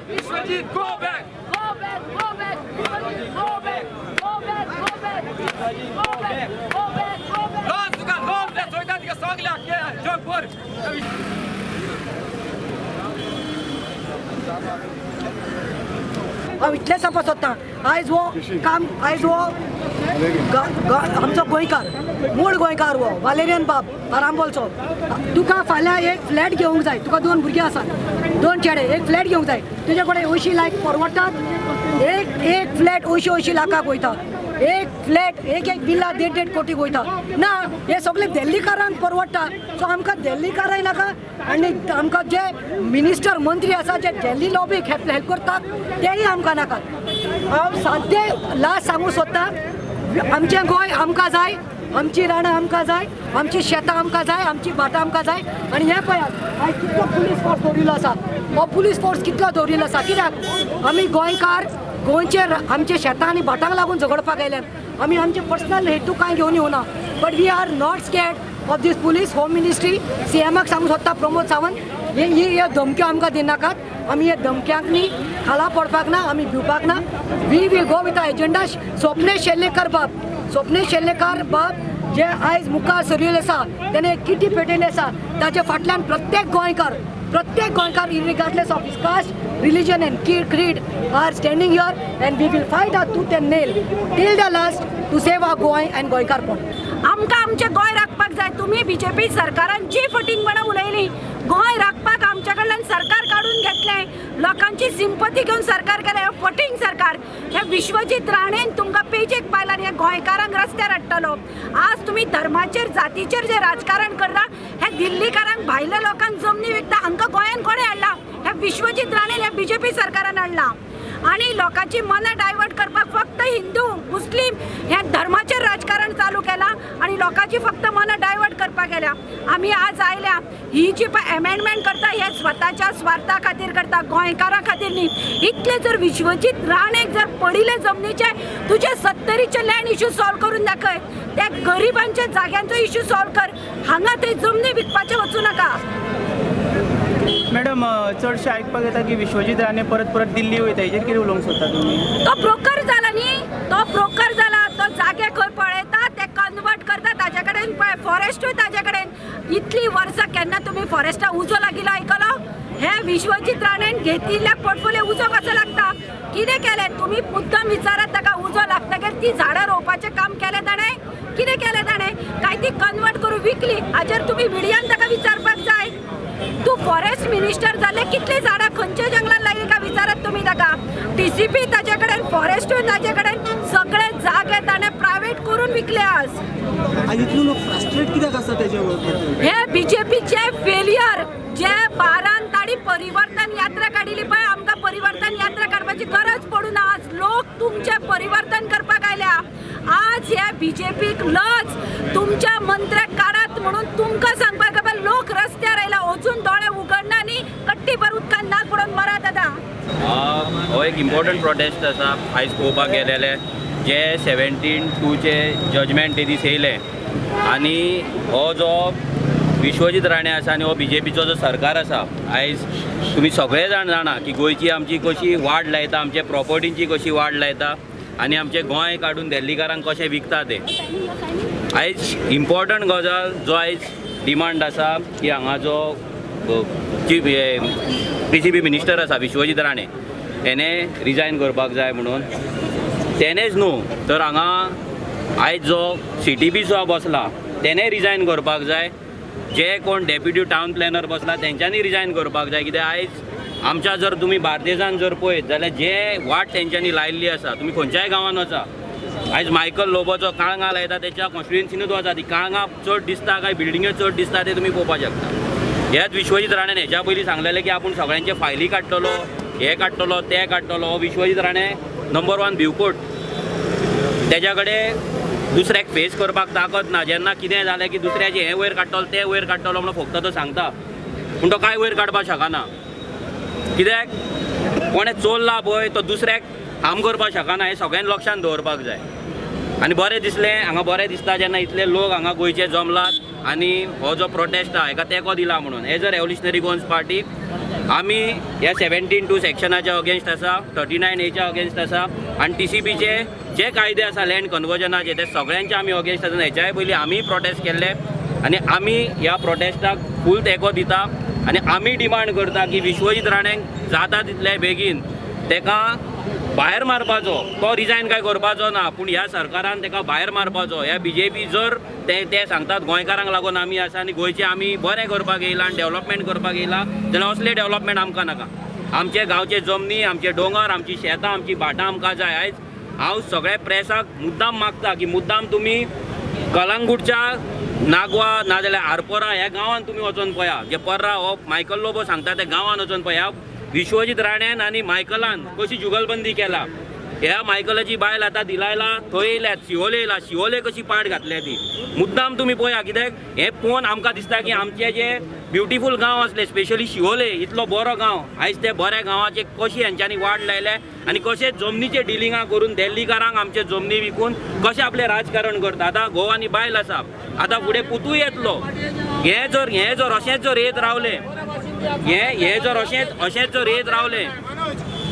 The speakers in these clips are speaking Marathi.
Vishwajit, go back. Go back, go back, Vishwajit, go back, go back, go back, Vishwajit, go back, go back, go back. Låt oss gå, låt oss gå, det ska sagla, kör på. हांव इतलें सांगपाक सोदतां आयज हो काम आयज हो आमचो गोंयकार मूळ गोंयकार हो वालेरियन बाब आरांबोलचो तुका फाल्यां एक फ्लॅट घेवंक जाय तुका 2 भुरगीं आसात 2 चेडे एक फ्लॅट घेवंक जाय तुजे कडेन 80 लाख परवडटात एक फ्लॅट 80 लाखाक वयता एक फ्लॅट एक विला 1.5 कोटी वयता ना हे सगळे दिल्लीकारांक परवडटा सो आमकां दिल्लीकाराय नाका आनी आमकां जे मिनिस्टर मंत्री आसा जे दिल्ली लॉबीक हेल्प करतात तेय आमकां नाका हांव साद्य लास्ट सांगूंक सोदतां आमचें गोंय आमकां जाय आमची रानां आमकां जाय आमची शेतां आमकां जाय आमची भाटां आमकां जाय आनी हें पळयात आयज कितलो पुलीस फोर्स दवरिल्लो आसा हो पुलीस फोर्स कितलो दवरिल्लो आसा कित्याक आमी गोंयकार गोंयचे आमचे शेतां आनी भाटांक लागून झगडपाक आयल्यात आमी आमचे पर्सनल हेतू कांय घेवन येवना but we are not scared of this police home ministry सीएमाक सांगूंक सोदता प्रमोद सावंत हे धमक्यो आमकां दिनाकात आमी हे धमक्यांक न्ही खाला पडपाक ना आमी भिवपाक ना we will go with agenda Swapnesh Shellekar बाब जे आयज मुखार सरिल्ले आसा तेणे किटी पेटयले आसा ताचे फाटल्यान प्रत्येक गोंयकार irregardless of his caste, religion and creed are standing here and we will fight our tooth and nail till the last to save our Goy and Goykarpon. आमकां आमचें गोंय राखपाक जाय तुम्ही बीजेपी सरकारान जी फटींगपणां उलयली गोंय राखपाक आमच्या कडल्यान सरकार काडून घेतलें लोकांची सिंपथी घेवन सरकार केलें हें फटींग सरकार हे विश्वजीत राणेन तुमकां पेजेक पायला आनी हे गोंयकारांक रस्त्यार हाडटलो आज तुम्ही धर्माचेर जातीचेर जे राजकारण करता हे दिल्लीकारांक भायल्या लोकांक जमनी विकता हांकां गोंयान कोणें हाडला हे विश्वजीत राणेन हे बीजेपी सरकारान हाडला आणि लोकांची मनां डायवर्ट करपाक फक्त हिंदू मुस्लिम हे धर्माचेर राजकारण चालू केलां आणि लोकांची फक्त मनां डायवर्ट करपाक गेल्या आमी आज आयल्या ही जी अमेंडमेंट करता हे स्वताच्या स्वार्था खातीर करता गोंयकारां खातीर न्ही इतले जर विश्वजीत राणेक जर पडिले जमनीचे तुजे 70चे लँड इश्यू सॉल्व करून दाखय त्या गरिबांच्या जाग्यांचो इश्यू सॉल्व कर हांगा ते जमनी विकपाचे वचूं नाका मॅडम चडशे आयकपाक येता की विश्वजीत राणे परत दिल्ली वयता हेजेर कितें उलोवंक सोदता तुमी तो ब्रोकर जाला न्ही तो ब्रोकर जाला तो जागे खंय पळयता ते कन्वर्ट करता ताजे कडेन फॉरेस्टूय ताजे कडेन इतली वर्सां केन्ना तुमी फॉरेस्टा उजो लागिलो आयकलो हे विश्वजीत राणेन घेतिल्ल्या पोर्टफोलियो उजो कसो लागता कितें केलें तुमी मुद्दम विचारात ताका उजो लागतकीर ती झाडां रोवपाचें काम केलें ताणें कितें केलें ताणें काय ती कन्वर्ट करून विकली हाजेर तुमी मिडियान ताका विचारपाक जाय तू फॉरेस्ट मिनिस्टर जाले कितले झाडां खंयच्या जंगलात लायली काय विचारत तुम्ही ताका टीसीपी ताजे कडेन फॉरेस्टूय ताजे कडेन सगळे जागे ताणें प्रायवेट करून विकले आज इतलो लोक फ्रस्ट्रेट कित्याक आसा तेजे हे बीजेपीचे फेलियर जे 12 ताणी परिवर्तन यात्रा काडिली पळय आमकां परिवर्तन यात्रा काडपाची गरज पडूना आज लोक तुमचे परिवर्तन करपाक आयल्या आज हे बीजेपीक लज तुमच्या मंत्र्याक काडात म्हणून तुमकां सांगपाक लोक रस्त्यार आयला अजून दोळे उगडना आनी कट्टीभर उदकान नाक बुडोवन मरात आतां हो एक इम्पॉर्टंट प्रोटेस्ट आसा आयज पळोवपाक गेलेले जे 17/2चे जजमेंट ते दीस येयले आनी हो जो विश्वजीत राणे आसा आनी हो बीजेपीचो जो सरकार आसा आयज तुमी सगळे जाण जाणा की गोंयची आमची कशी वाड लायता आमच्या प्रॉपर्टींची कशी वाड लायता आनी आमचें गोंय काडून दिल्लीकारांक कशें विकता ते आयज इम्पॉर्टंट गजाल जो आयज डिमांड आसा की हांगा जो टीसीपी मिनिस्टर आसा विश्वजीत राणे तेणे रिजायन करपाक जाय म्हणून तेणेच न्हू तर हांगा आयज जो CTP जो बसला तेणे रिजायन करपाक जाय जे कोण डेप्युटी टावन प्लॅनर बसला तेंच्यांनी रिजायन करपाक जाय कित्याक आयज आमच्या जर तुमी बार्देजान जर पळयत जाल्यार जे वाट तेंच्यांनी लायिल्ली आसा तुमी खंयच्याय गांवांत वचा आयज मायकल लोबोचो काळंगा लायता तेच्या कॉन्स्टिट्युएन्सीनूच वचा ती काळंगा चड दिसता काय बिल्डिंग्यो चड दिसता ते तुमी पळोवपाक शकता हेच विश्वजीत राणेन हेच्या पयलीं सांगलेलें की आपूण सगळ्यांचे फायली काडटलो हे काडटलो ते काडटलो विश्वजीत राणे नंबर 1 भिवकोट तेज्या कडेन दुसऱ्याक फेस करपाक ताकद ना जेन्ना कितें जालें की दुसऱ्याचे हे वयर काडटलो ते वयर काडटलो म्हणून फक्त तो सांगता पूण तो कांय वयर काडपाक शकना कित्याक कोणें चोरला पळय तो दुसऱ्याक हार्म करपाक शकना हें सगळ्यांनी लक्षांत दवरपाक जाय आनी बरें दिसलें हांगा बरें दिसता जेन्ना इतले लोक हांगा गोंयचे जमलात आनी हो जो प्रोटेस्ट आहा हेका तेंको दिला म्हणून as a revolutionary Goans party आमी ह्या 17(2) सेक्शनाच्या अगेन्स्ट आसा, 39A अगेन्स्ट आसा आनी TCPचे जे कायदे आसा लँड कन्वर्जनाचे ते सगळ्यांचे आमी अगेन्स्ट आसा. हेच्याय पयलीं आमी प्रोटेस्ट केल्ले आनी आमी ह्या प्रोटेस्टाक फूल तेंको दिता आनी आमी डिमांड करता की विश्वजीत राणेंक जाता तितले बेगीन तेका भायर मारपाचो, तो रिजायन काय करपाचो ना, पूण ह्या सरकारान तेका भायर मारपाचो. ह्या BJP जर ते सांगतात गोंयकारांक लागून आमी आसा आनी गोंयचे आमी बरें करपाक येयला आनी डेव्हलपमेंट करपाक येयला जाल्यार असले डेव्हलपमेंट आमकां नाका. आमचे गांवचे जमनी, आमचे दोंगर, आमची शेतां, आमची भाटां आमकां जाय. आयज हांव सगळ्या प्रेसाक मुद्दाम मागता की मुद्दाम तुमी कलंगूटच्या नागवा नाजाल्यार आरपोरा ह्या गांवांत तुमी वचून पळया, जे पर्रा हो मायकल लोबो सांगता ते गांवांत वचून पळया. विश्वजीत राणेन आनी मायकलान कशी जुगलबंदी केला. ह्या मायकलाची बायल आतां दिलायला थंय येयल्यात, शिवोले येयला, शिवोले कशी पाड घातल्या ती. मुद्दाम तुमी पळया, कित्याक हें पळोवन आमकां दिसता की आमचे जे ब्युटिफूल गांव असले, स्पेशली शिवोले इतलो बरो गांव, आयज ते बऱ्या गांवाचे कशी हेंच्यांनी वाट लायले आनी कशे जमनीचे डिलिंगां करून दिल्लीकारांक आमचे जमनी विकून कशें आपलें राजकारण करता. आतां घोव आनी बायल आसा, आतां फुडें पुतूय येतलो. हे जर अशेंच जर येत रावले, हे जर अशेंच जर येत रावले,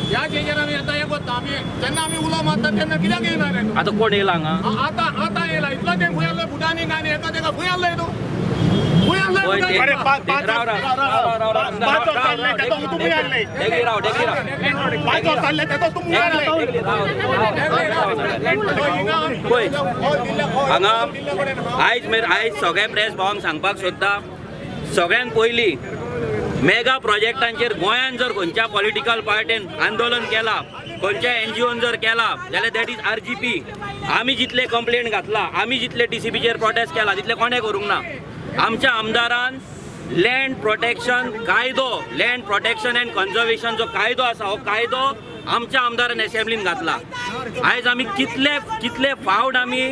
ह्या जेजेर आमी येता हें करता. आमी जेन्ना आमी उलो मारता तेन्ना कित्याक येयना रे? आतां कोण येयला हांगा? आतां येयला इतलो तें खंय आहलो भुटानीक आनी हेका तेका खंय आहलो न्हू? खंय आहलो पळय, भुटानीक? राव, डेगी राव. पळय हांगा आयज सगळे प्रेस भावांक सांगपाक सोदता, सगळ्यान पयलीं मेगा प्रोजेक्टांचेर गोंयान जर खंयच्या पॉलिटिकल पार्टीन आंदोलन केला, खंयच्या NGOन जर केला जाल्यार दॅट इज RGP. आमी जितले कंप्लेंट घातला, आमी जितले TCPचेर प्रोटेस्ट केला तितले कोणें करूंक ना. आमच्या आमदारान लँड प्रोटेक्शन कायदो, लँड प्रोटेक्शन एंड कन्जर्वेशन जो कायदो आसा, हो कायदो आमच्या आमदारान असेंब्लीन घातला. आयज आमी कितले फावट आमी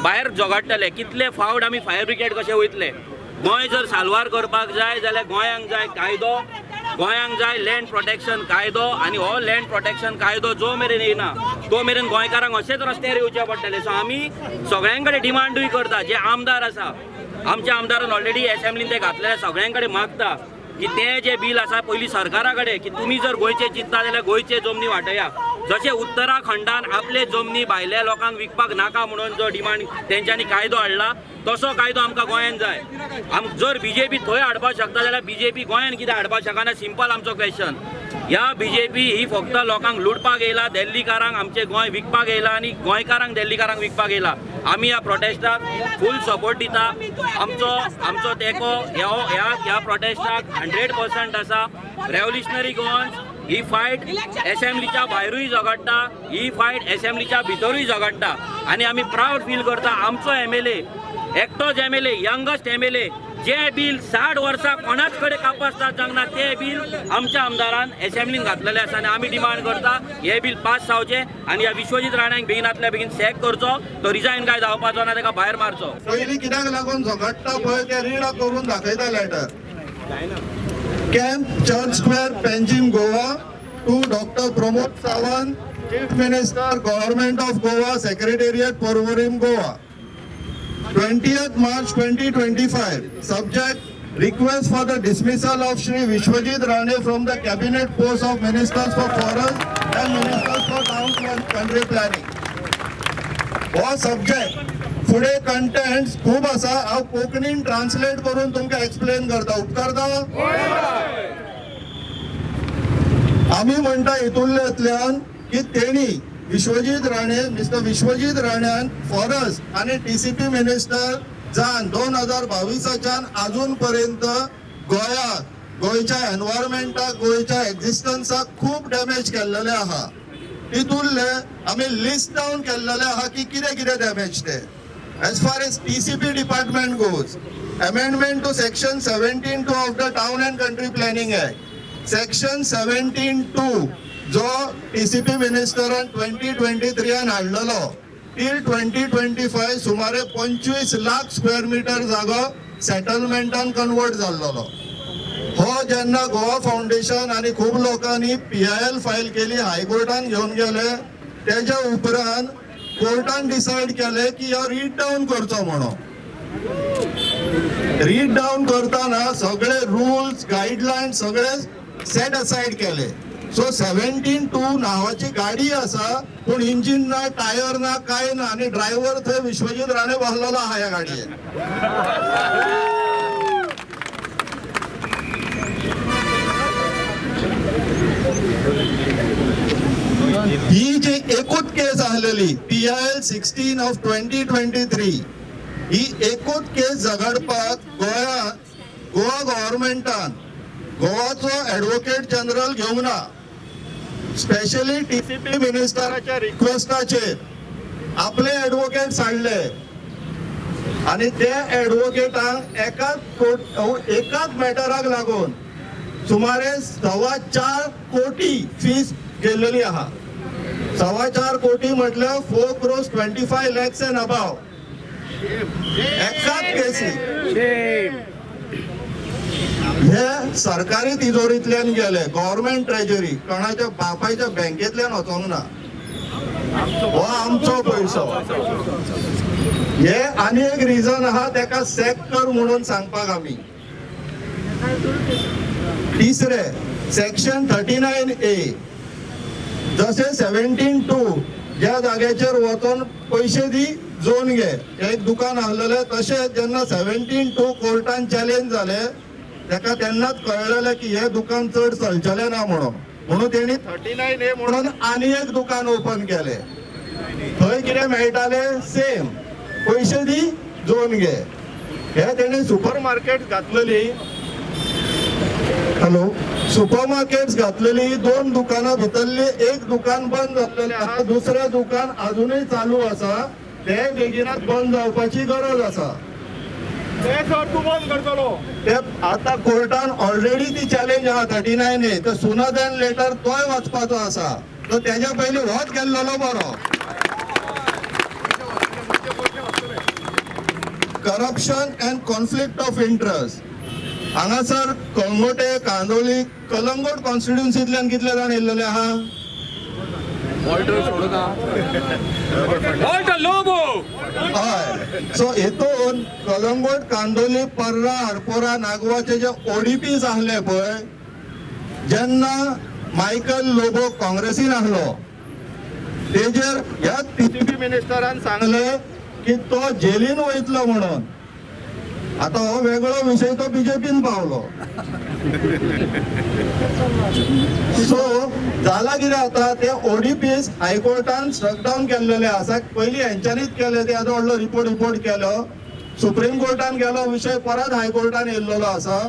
भायर झगडटले, कितले फावट आमी फायर ब्रिगेड कशे वयतले. गोंय जर साल्वार करपाक जाय जाल्यार गोंयांक जाय कायदो, गोंयांक जाय लँड प्रोटेक्शन कायदो आनी हो लँड प्रोटेक्शन कायदो जो मेरेन येना तो मेरेन गोंयकारांक अशेंच रस्त्यार येवचे पडटले. सो आमी सगळ्यां कडेन डिमांडूय करता, जे आमदार आसा, आमच्या आमदारान ऑलरेडी असेंब्लीन ते घातलेले, सगळ्यां कडेन मागता की ते जे बील आसा पयलीं सरकारा कडेन की तुमी जर गोंयचे चिंतता जाल्यार गोंयचे जमनी वांटया. जशे उत्तराखंडान आपले जमनी भायल्या लोकांक विकपाक नाका म्हणून जो डिमांड तेंच्यांनी कायदो हाडला, तसो कायदो आमकां गोंयान जाय. जर BJP थंय हाडपाक शकता जाल्यार BJP गोंयान कित्याक हाडपाक शकना? सिंपल आमचो क्वेश्चन. ह्या BJP ही फक्त लोकांक लुटपाक येयला, दिल्लीकारांक आमचे गोंय विकपाक येयला आनी गोंयकारांक दिल्लीकारांक विकपाक येयला. आमी ह्या प्रोटेस्टाक फूल सपोर्ट दिता. आमचो तेंको ह्या प्रोटेस्टाक 100% आसा. रेव्होल्युशनरी गोवन्स ही फायट असेंब्लीच्या भायरूय झगडटा, ही फायट असेंब्लीच्या भितरूय झगडटा आनी आमी प्राऊड फील करता आमचो MLA, एकटोच MLA, यंगस्ट MLA, जे बिल 60 वर्सां कोणाच कडेन कापासतात जावंक ना ते बिल आमच्या आमदारान असेंब्लीन घातलेले आसा आनी आमी डिमांड करता हे बिल पास जावचे आनी ह्या विश्वजीत राणांक बेगिनांतल्या बेगीन सॅक करचो, तो रिजायन काय जावपाचो ना, ताका भायर मारचो. पयलीं कित्याक लागून झगडटा पळय ते रीड करून दाखयता letter. Camp Church Square, Panjim, Goa, to Dr. Pramod Sawant, Chief Minister, Government of Goa, Secretariat, Porvorim, Goa. 20th March 2025. Subject: request for the dismissal of Shri Vishwajit Rane from the Cabinet post of Ministers for Forest and Ministers for Town and Country Planning. हो सब्जेक्ट फुडे कंटेंट्स खूप आसा, हांव कोंकणीन ट्रान्सलेट करून तुमकां एक्सप्लेन करता. उपकारता? आमी म्हणटा हितूंतल्यान की तेणी विश्वजीत राणे, मिस्टर विश्वजीत राण्यान फॉरेस्ट आनी TCP मिनिस्टर जावन 2022च्यान आजून पर्यंत गोंयच्या एनवायरमेंटाक, गोंयच्या एक्झिस्टन्साक खूप डॅमेज केल्लेले आहा. तितूंतले आमी लिस्ट डावन केल्लेले आहा की कितें कितें डॅमेज ते. As far as TCP department goes, amendment to section 17(2) of the Town and Country Planning Act. Section 17(2) जो TCP मिनिस्टरान 2023 हाडलेलो टिल 2025 सुमारे 25 लाख स्क्वेअर मीटर जागो सेटलमेंटान कन्वर्ट जाल्लो. हो जेन्ना गोवा फाउंडेशन आनी खूब लोकांनी PIL फायल केली, हायकोर्टान घेवन गेले, तेच्या उपरांत कोर्टान डिसाइड केले की हो रीड डावन करचो म्हणून. रीड डावन करताना सगळे रुल्स गायडलायन सगळे सेट असाइड केले. सो 17-2 नावाची गाडी असा, पूण इंजिन ना, टायर ना, काय ना, आणि ड्रायव्हर थंय विश्वजीत राणे बसलेलो आहा ह्या गाडयेन. ही जी एकूच केस आसलेली PIL 16 ऑफ 2023, ही एकूच केस झगडपाक गोवा गव्हर्नमेंटान गोवाचो ॲडव्होकेट जनरल घेवंक ना. स्पेशली TCP मिनिस्टराच्या रिक्वेस्टाचेर आपले ॲडव्होकेट हाडले आणि त्या ॲडव्होकेटांक एकाच मॅटराक लागून सुमारे 4.25 कोटी फीस गेल्लेली आहा. 4.25 कोटी म्हटल्यार 4 crores 25 lakhs and above. एकाच केसीक हे सरकारी तिजोरींतल्यान गेले, गव्हर्नमेंट ट्रेजरी, कोणाच्या बापायच्या बँकेतल्यान वचोंक ना. हो आमचो पैसो. हे आनी एक रिजन आहा, तेका सॅक कर म्हणून सांगपाक आमी. तिसरे सेक्शन 39A, जसे 17-2 ज्या जाग्याचेर वचून पैसे दी जोन घे एक दुकान आसलेले, तशेंच जेन्ना 17-2 कोर्टान चॅलेंज जाले तेका तेन्नाच कळलेलें की हे दुकान चड चलचलें ना म्हणून तेणी 39A म्हणून आनी एक दुकान ओपन केले. थंय कितें मेळटाले, सेम पैसे दी जोन घे. हे तेणी सुपर मार्केट घातलेली, सुपर मार्केट्स घातलेली, 2 दुकानां भितरली एक दुकान बंद जातलेले आहा, दुसरें दुकान अजूनय चालू आसा. ते बेगिनात बंद जावपाची गरज आसा. ते सर तूं बंद करतलो. ते आता कोर्टान ऑलरेडी ती चॅलेंज आहा 39A, तर सुना दॅन लेटर तोय वाचपाचो आसा. तो तेज्या पयलीं होच गेल्लो बरो. Corruption and conflict of interest. हांगासर कळंगुटे, कांदोली, कलंगूट कॉन्स्टिट्युन्सींतल्यान कितले जाण येयल्लेले आहा? हय. सो हेतून कलंगूट, कांदोली, पर्रा, हरपोरा, नागवाचे जे ODPs आसले पळय, जेन्ना मायकल लोबो काँग्रेसीन आसलो तेजेर ह्या TCP मिनिस्टरान सांगले की तो जेलीन वयतलो म्हणून. आता हो वेगळो विषय, तो BJPन पावलो. सो जाला कितें आता, ते ODPs हायकोर्टान स्ट्रक डावन केल्लेले आसा. पयलीं हेंच्यांनीच केले, ते आतां व्हडलो रिपोर्ट केलो, सुप्रीम कोर्टान गेलो विषय, परत हायकोर्टान येयल्लो आसा.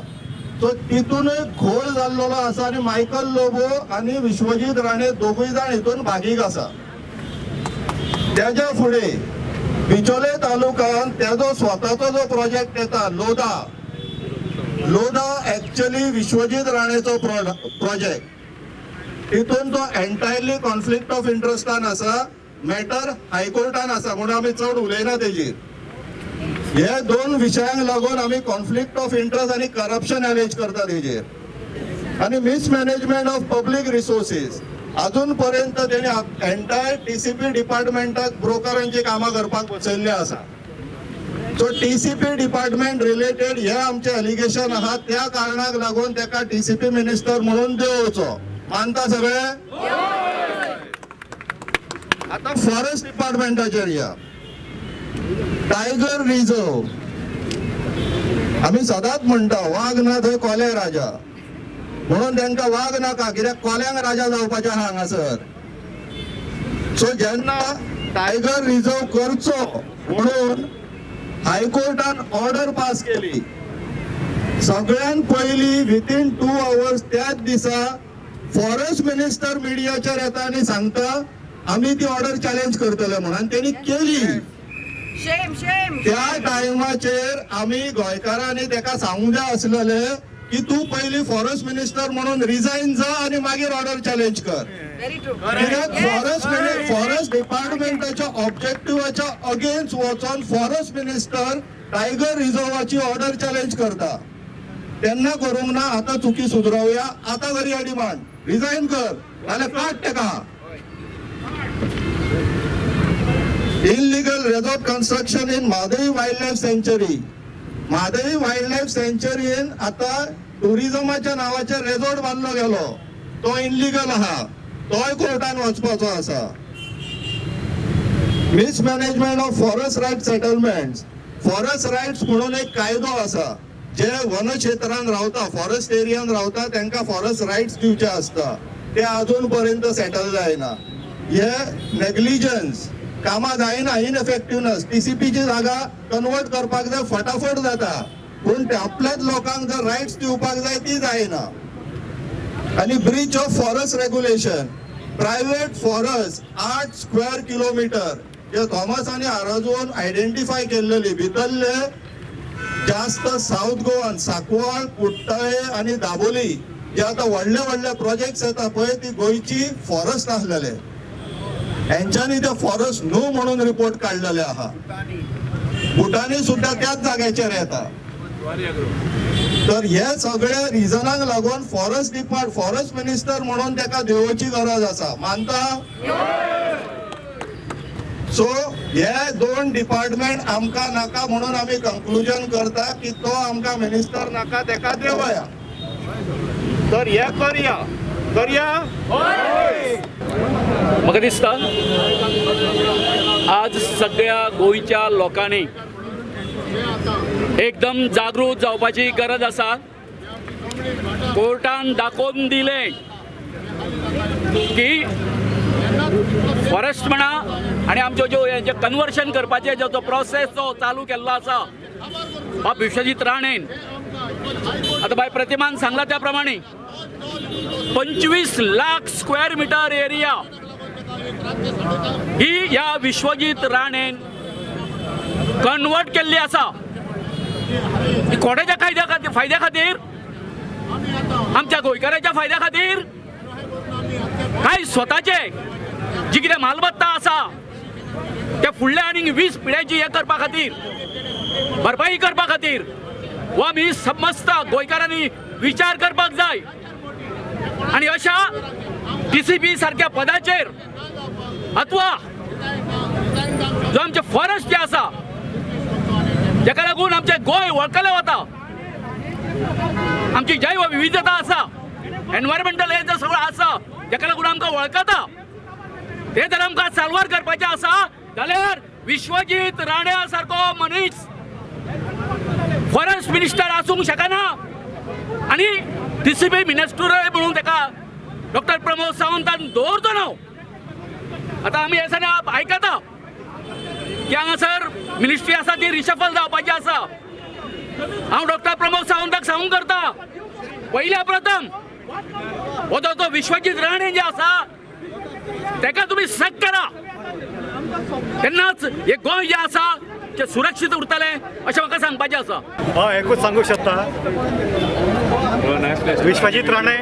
सो तितूनय घोळ जाल्लो आसा आनी मायकल लोबो आनी विश्वजीत राणे दोगूय जाण हितून भागीक आसा. तेज्या फुडें बिचोले तालुक्यात तेजो स्वताचो जो प्रोजेक्ट येता, लोधा एक्चुअली विश्वजीत राणेचो प्रोजेक्ट. तितून तो एंटायरली कॉन्फ्लिक्ट ऑफ इंटरेस्टान आसा. मॅटर हायकोर्टान आसा म्हणून आमी चड उलयना तेजेर. हे 2 विशयांक लागून आमी कॉन्फ्लिक्ट ऑफ इंटरेस्ट आनी करप्शन एलेज करता तेजेर. आनी मिसमॅनेजमेंट ऑफ पब्लीक रिसोर्सीस. अजून पर्यंत तेणी एंटायर TCP डिपार्टमेंटाक ब्रोकरांची कामां करपाक बसयल्ले आसा. सो TCP डिपार्टमेंट रिलेटेड हे आमचे एलिगेशन आहा, त्या कारणाक लागून तेका TCP मिनिस्टर म्हणून देंवोवचो. मानता सगळे? आता फॉरेस्ट डिपार्टमेंटाचेर या. टायगर रिझर्व आमी सदांच म्हणटा, वाघ ना थंय कोले राजा म्हणून तांकां वाघ नाका, कित्याक कोल्यांक राजा जावपाचे आहा हांगासर. सो जेन्ना टायगर रिझर्व करचो म्हणून हायकोर्टान ऑर्डर पास केली, सगळ्यात पयली विथइन 2 hours त्याच दिसा फॉरेस्ट मिनिस्टर मिडियाचेर येता आनी सांगता आमी ती ऑर्डर चॅलेंज करतले म्हणून. आनी तेणी केली. त्या टायमाचेर आमी गोंयकारांनी तेका सांगूंक जाय आसलेले की तू पयली फॉरेस्ट मिनिस्टर म्हणून रिजाइन जा आणि मागीर ऑर्डर चॅलेंज कर. फॉरेस्ट डिपार्टमेंटाच्या ऑब्जेक्टिव्हाच्या अगेन्स्ट वचून फॉरेस्ट मिनिस्टर टायगर रिझर्वाची ऑर्डर चॅलेंज करता. त्यांना करूंक ना. आता चुकी सुधरवूया. आता घरी या डिमांड, रिजाइन कर नाल्यार काट तेका. Illegal resort construction in Mhadei wildlife सँच्युरी. म्हादई वायल्ड लायफ सँच्युरीन आता टुरिझमाच्या नावाचेर रेजॉर्ट बांदलो गेलो तो इनलिगल आहा, तोय कोर्टान वचपाचो आसा. Mismanagement of forest right settlements. Forest rights म्हणून एक कायदो आसा. जे वन क्षेत्रांत रावता, फॉरेस्ट एरियान रावता, तांकां फॉरेस्ट रायट्स दिवचे आसता, ते अजून पर्यंत सेटल जायना. हे नेग्लिजन्स कामां जायना, इनएफेक्टिवनेस. टीसीपीची जागा कन्वर्ट करपाक जाय, फटाफट जाता, पूण आपल्याच लोकांक जर रायट्स दिवपाक जाय ती जायना. आणि Breach of forest regulation. Private forest 8 square kilometre जे थॉमस आणि आराजोन आयडेंटिफाय केलेली भितरले जास्त साऊथ गोवान सांकवाळ, कुट्टाळे आणि दाबोली जे आता व्हडले व्हडले प्रोजेक्ट्स येता पळय ती गोंयची फॉरेस्ट आसलेले. यांच्यानी ते फॉरेस्ट न्हू म्हणून रिपोर्ट काढलेले आहा. भुटानी सुद्धा त्याच जाग्याचेर येता. तर हे सगळे रिजनाक लागून फॉरेस्ट मिनिस्टर म्हणून त्याका देवची गरज आसा. मानता? सो हे दोन डिपार्टमेंट आमकां नाका म्हणून आमी कंक्लुजन करता की तो आमकां मिनिस्टर नाका, तेका देवया. तर हे करया म्हाका दिसता आज सगळ्या गोंयच्या लोकांनी एकदम जागृत जावपाची गरज आसा. कोर्टान दाखोवन दिलें की फॉरेस्ट म्हणा आनी आमच्यो ज्यो हेजे कन्वर्शन करपाचे जो प्रोसेस जो चालू केल्लो आसा बाब विश्वजीत राणेन, आतां बाय प्रतिमान सांगला त्या प्रमाणे 25 लाख स्क्वेअर मिटर एरिया ही ह्या विश्वजीत राणेन कन्वर्ट केल्ली आसा. कोणाच्या फायद्या खातीर? आमच्या गोंयकारांच्या फायद्या खातीर? काय स्वताचे जी कितें मालमत्ता आसा ते फुडल्या आनीक 20 पिढ्यांची हे करपा खातीर, भरपाई करपा खातीर हो आमी समस्त गोंयकारांनी विचार करपाक जाय. आनी अशा टीसीपी सारख्या पदाचेर अथवा जो आमचे फॉरेस्ट जे आसा जाका लागून आमचे गोंय वळखले वता, आमची जैव विविधता आसा, एनवायरमेंटल हे जो सगळो आसा जाका लागून आमकां वळखता, ते जर आमकां साल्वार करपाचें आसा जाल्यार विश्वजीत राणे सारको मनीस फॉरेस्ट मिनिस्टर आसूंक शकना. आनी टीसीपी मिनिस्टर म्हणून ताका डॉक्टर प्रमोद सावंतान दवरचो न्हू. आतां आमी हे दिसांनी आयकता की हांगासर मिनिस्ट्री आसा ती रिशफल जावपाची आसा. हांव डॉक्टर प्रमोद सावंताक सांगूंक करता, पयल्या प्रथम हो जो विश्वजीत राणे जे आसा ताका तुमी सक करा, तेन्नाच हे गोंय जे आसा ते सुरक्षीत उरतलें अशें म्हाका सांगपाचें आसा. हय, एकूच सांगूंक शकता, Vishwajeet Rane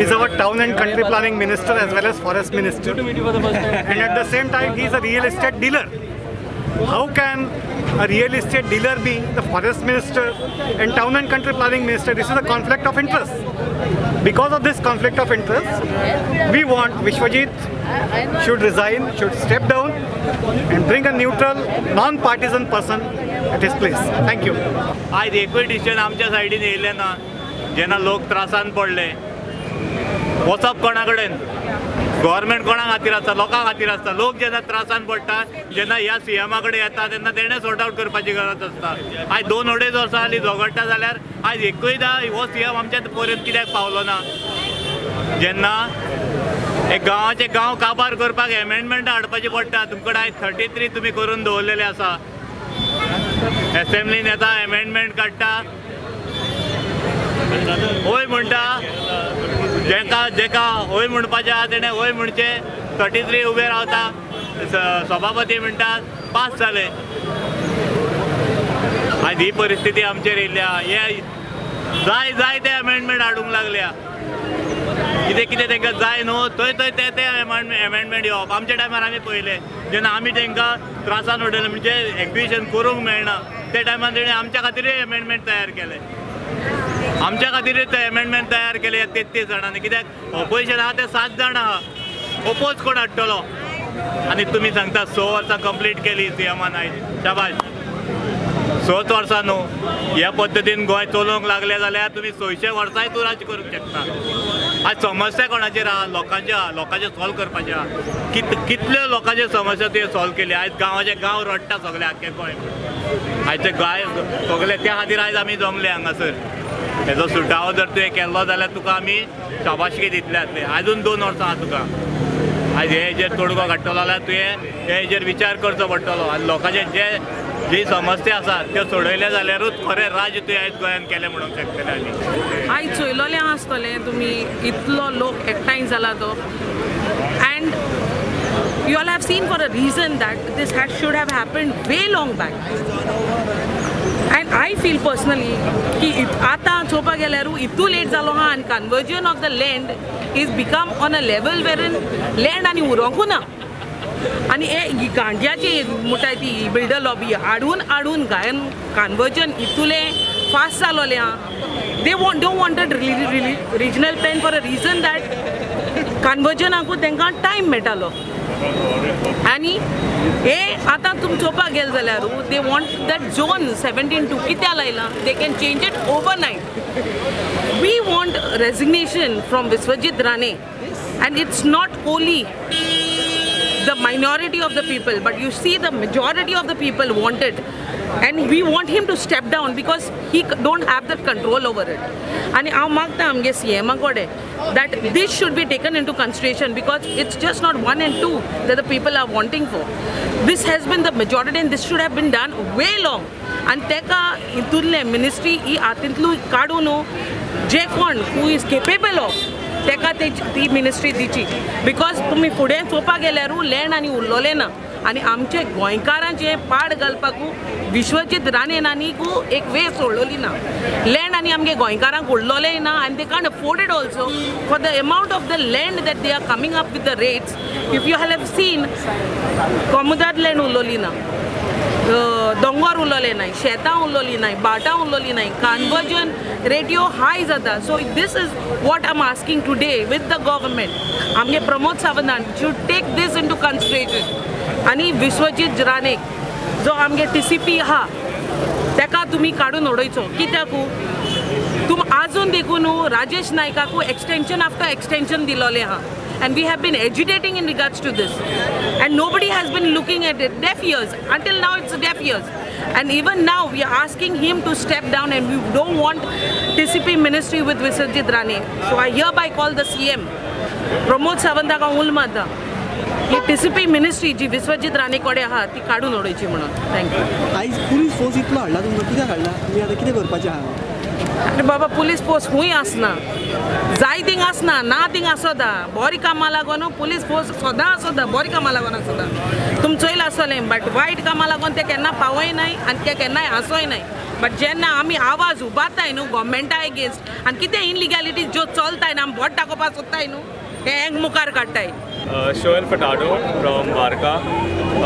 is our town and country planning minister as well as forest minister, and at the same time he is a real estate dealer. How can a real estate dealer be the forest minister and town and country planning minister? This is a conflict of interest. Because of this conflict of interest, we want Vishwajit should resign, should step down and bring a neutral, non-partisan person at his place. Thank you. आज एकूय डिसिजन आमच्या सायडीन येयलें ना. जेन्ना लोक त्रासान पडले, वचप कोणा कडेन? गव्हर्मेंट कोणा खातीर आसता? लोकां खातीर आसता. लोक जेन्ना त्रासान पडटा, जेन्ना ह्या सीएमा कडेन येता तेन्ना तेणें सॉर्ट आउट करपाची गरज आसता. आयज 2-2.5 वर्सां जालीं झगडटा जाल्यार आयज एकूयदा हो सीएम आमच्या पर्यंत कित्याक पावलो ना? जेन्ना एक गांवाचे गांव काबार करपाक एमेंडमेंटां हाडपाची पडटा, तुमकडे आयज 33 तुमी करून दवरलेले आसा. असेंब्लीन येता, एमेंडमेंट काडटा, होय म्हणटा, जेका होय म्हणपाचें आहा तेणें होय म्हणचे, 33 उबे रावता, सभापती म्हणटा पास जाले. आयज ही परिस्थिती आमचेर येयल्या. हे जाय ते अमेंडमेंट हाडूंक लागल्या. कितें तांकां जाय न्हू थंय ते अमेंडमेंट येवप. आमच्या टायमार आमी पळयले जेन्ना आमी तांकां त्रासान उडयले, म्हणजे एक्झिबिशन करूंक मेळना, त्या टायमार तेणें आमच्या खातीरूय अमेंडमेंट तयार केले. आमच्या खातीरूय ते अमेंडमेंट तयार केले 33 जाणांनी. कित्याक ऑपोजिशन आहा ते 7 जाण आहा. ओपोज कोण हाडटलो? आनी तुमी सांगता 6 वर्सां कंप्लीट केली सीएमान. आयज शाबाश. 6 वर्सां न्हू ह्या पद्दतीन गोंय चलोवंक लागले जाल्यार तुमी 600 वर्सांय तूं राज्य करूंक शकता. आज समस्या कोणाचेर आहा? लोकांचे सॉल्व करपाचे आहा. कितल्यो लोकांचे समस्या तुवें सॉल्व केली. आयज गांवाचे गांव रडटा सगळे आख्खे गोंय. आयज ते गाय सगळे त्या खातीर आयज आमी जमले हांगासर. हेजो सुटावो जर तुवें केल्लो जाल्यार तुका आमी शाबासकी दितले जातले. आजून 2 वर्सां आहा तुका. आज हे हेजेर तोडगो काडटलो जाल्यार तुवें हे हेजेर विचार करचो पडटलो. आनी लोकांचे जी समस्या आसात त्यो सोडयले जाल्यारूच खरें राज्य तुवें आयज गोंयांत केलें म्हणूंक शकतले आमी. आयज चोयलोलें आसतलें तुमी इतलो लोक एकठांय जाला तो. End you all have seen for a reason that this should have happened way long back. And I feel personally ki आता चोवपाक गेल्यारू इतू लेट जालो हा and conversion of the land is become on a level wherein land आनी उरोंकू ना. आनी हे गांठ्याची म्हणटा ती बिल्डर लॉबी हाडून गायन कन्वर्जन इतुले फास्ट जालोलें हा. They don't wanted regional plan for a reason that कन्वर्जनाकू तांकां टायम मेळटालो. आनी हे आतां तुमी चोवपाक गेले जाल्यार दे वॉन्ट दॅट झोन 17-2 कित्याक लायला. They can change it overnight. We want resignation from Vishwajit Rane and it's not only the minority of the people, but you see the majority of the people want it, and we want him to step down because he don't have that control over it. And I magta amge CM kode that this should be taken into consideration because it's just not 1 and 2 that the people are wanting for. This has been the majority and this should have been done way long. And teka itulle ministry I atintlu kadunu je kon who is capable of तेका ती मिनिस्ट्री दिची. बिकॉज तुम्ही फुडें चोवपाक गेल्यारू लँड आनी उरलोले ना. आनी आमचे गोंयकारांचे पाड घालपाकू विश्वजीत राणेनानीकू एक वे सोडलोली ना. लँड आनी आमगे गोंयकारांक उरलोलेय ना आनी they can't afford it also for the amount of the land that they are coming up with the rates. If you have seen कोमुदाद लँड उरलोली ना, दोंगर उरलोले नाय, शेतां उरलोली नाय, बाटां उरलोली नाय. कन्वर्जन रेटियो हाय जाता. So this is what I am asking today with the government. आमगे Pramod Sawant should take this into consideration. आनी विश्वजीत राणे जो आमगे TCP आहा तेका तुमी काडून उडयचो. कित्याकू तुम आजून देखून राजेश नायकाकू एक्सटेंशन आफ्टर एक्सटेंशन दिलोले आहा. And we have been agitating in regards to this, and nobody has been looking at it. Deaf ears. Until now it's deaf ears, and even now we are asking him to step down, and we don't want TCP ministry with Viswajit Rane. So I hereby call the CM Pramod Sawant का उलमाता ही TCP मिनिस्ट्री जी विश्वजीत राणे कडेन आहा ती काडून उडोवची म्हणून. थँक्यू. आयज पुलीस फोर्स इतलो हाडला तुमकां कित्याक हाडला? तुमी आतां कितें करपाचें आहा? अरे बाबा पुलीस फोर्स खूंय आसना, जाय थिंग आसना, ना थिंग आसोता. बरी कामां लागून पुलीस फोर्स सदां आसोता, बरी कामां लागून आसोता. तुमी चोयलां आसतलें बट वायट कामां लागून ते केन्ना पावय नाय आनी ते केन्नाय आसोय नाय. बट जेन्ना आमी आवाज उबारताय न्हू गव्हर्मेंटा एगेन्स्ट आनी कितें इनलिगॅलिटीज ज्यो चलताय न्हू आमी बोट दाखोवपाक सोदताय न्हू हे हेंग मुखार काडटाय. Shoel Furtado from Varka.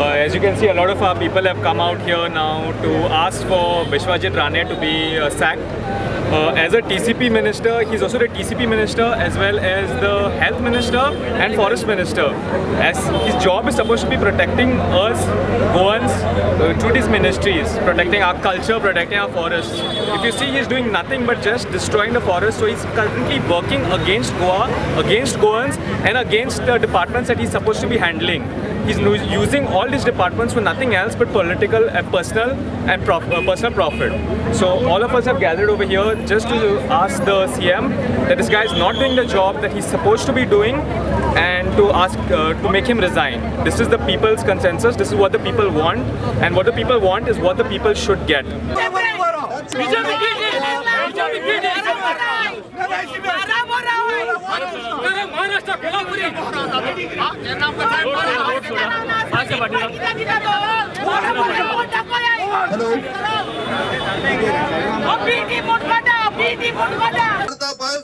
As you can see, a lot of our people have come out here now to ask for Viswajit Rane to be sacked. As a TCP minister, he's also the TCP minister as well as the health minister and forest minister. As his job is supposed to be protecting us Goans through these ministries, protecting our culture, protecting our forests. If you see, he's doing nothing but just destroying the forest. So he's currently working against Goa, against Goans, and against the departments that he's supposed to be handling. He's using all these departments for nothing else but political and personal personal profit. So all of us have gathered over here just to ask the CM that this guy is not doing the job that he's supposed to be doing, and to ask to make him resign. This is the people's consensus. This is what the people want, and what the people want is what the people should get.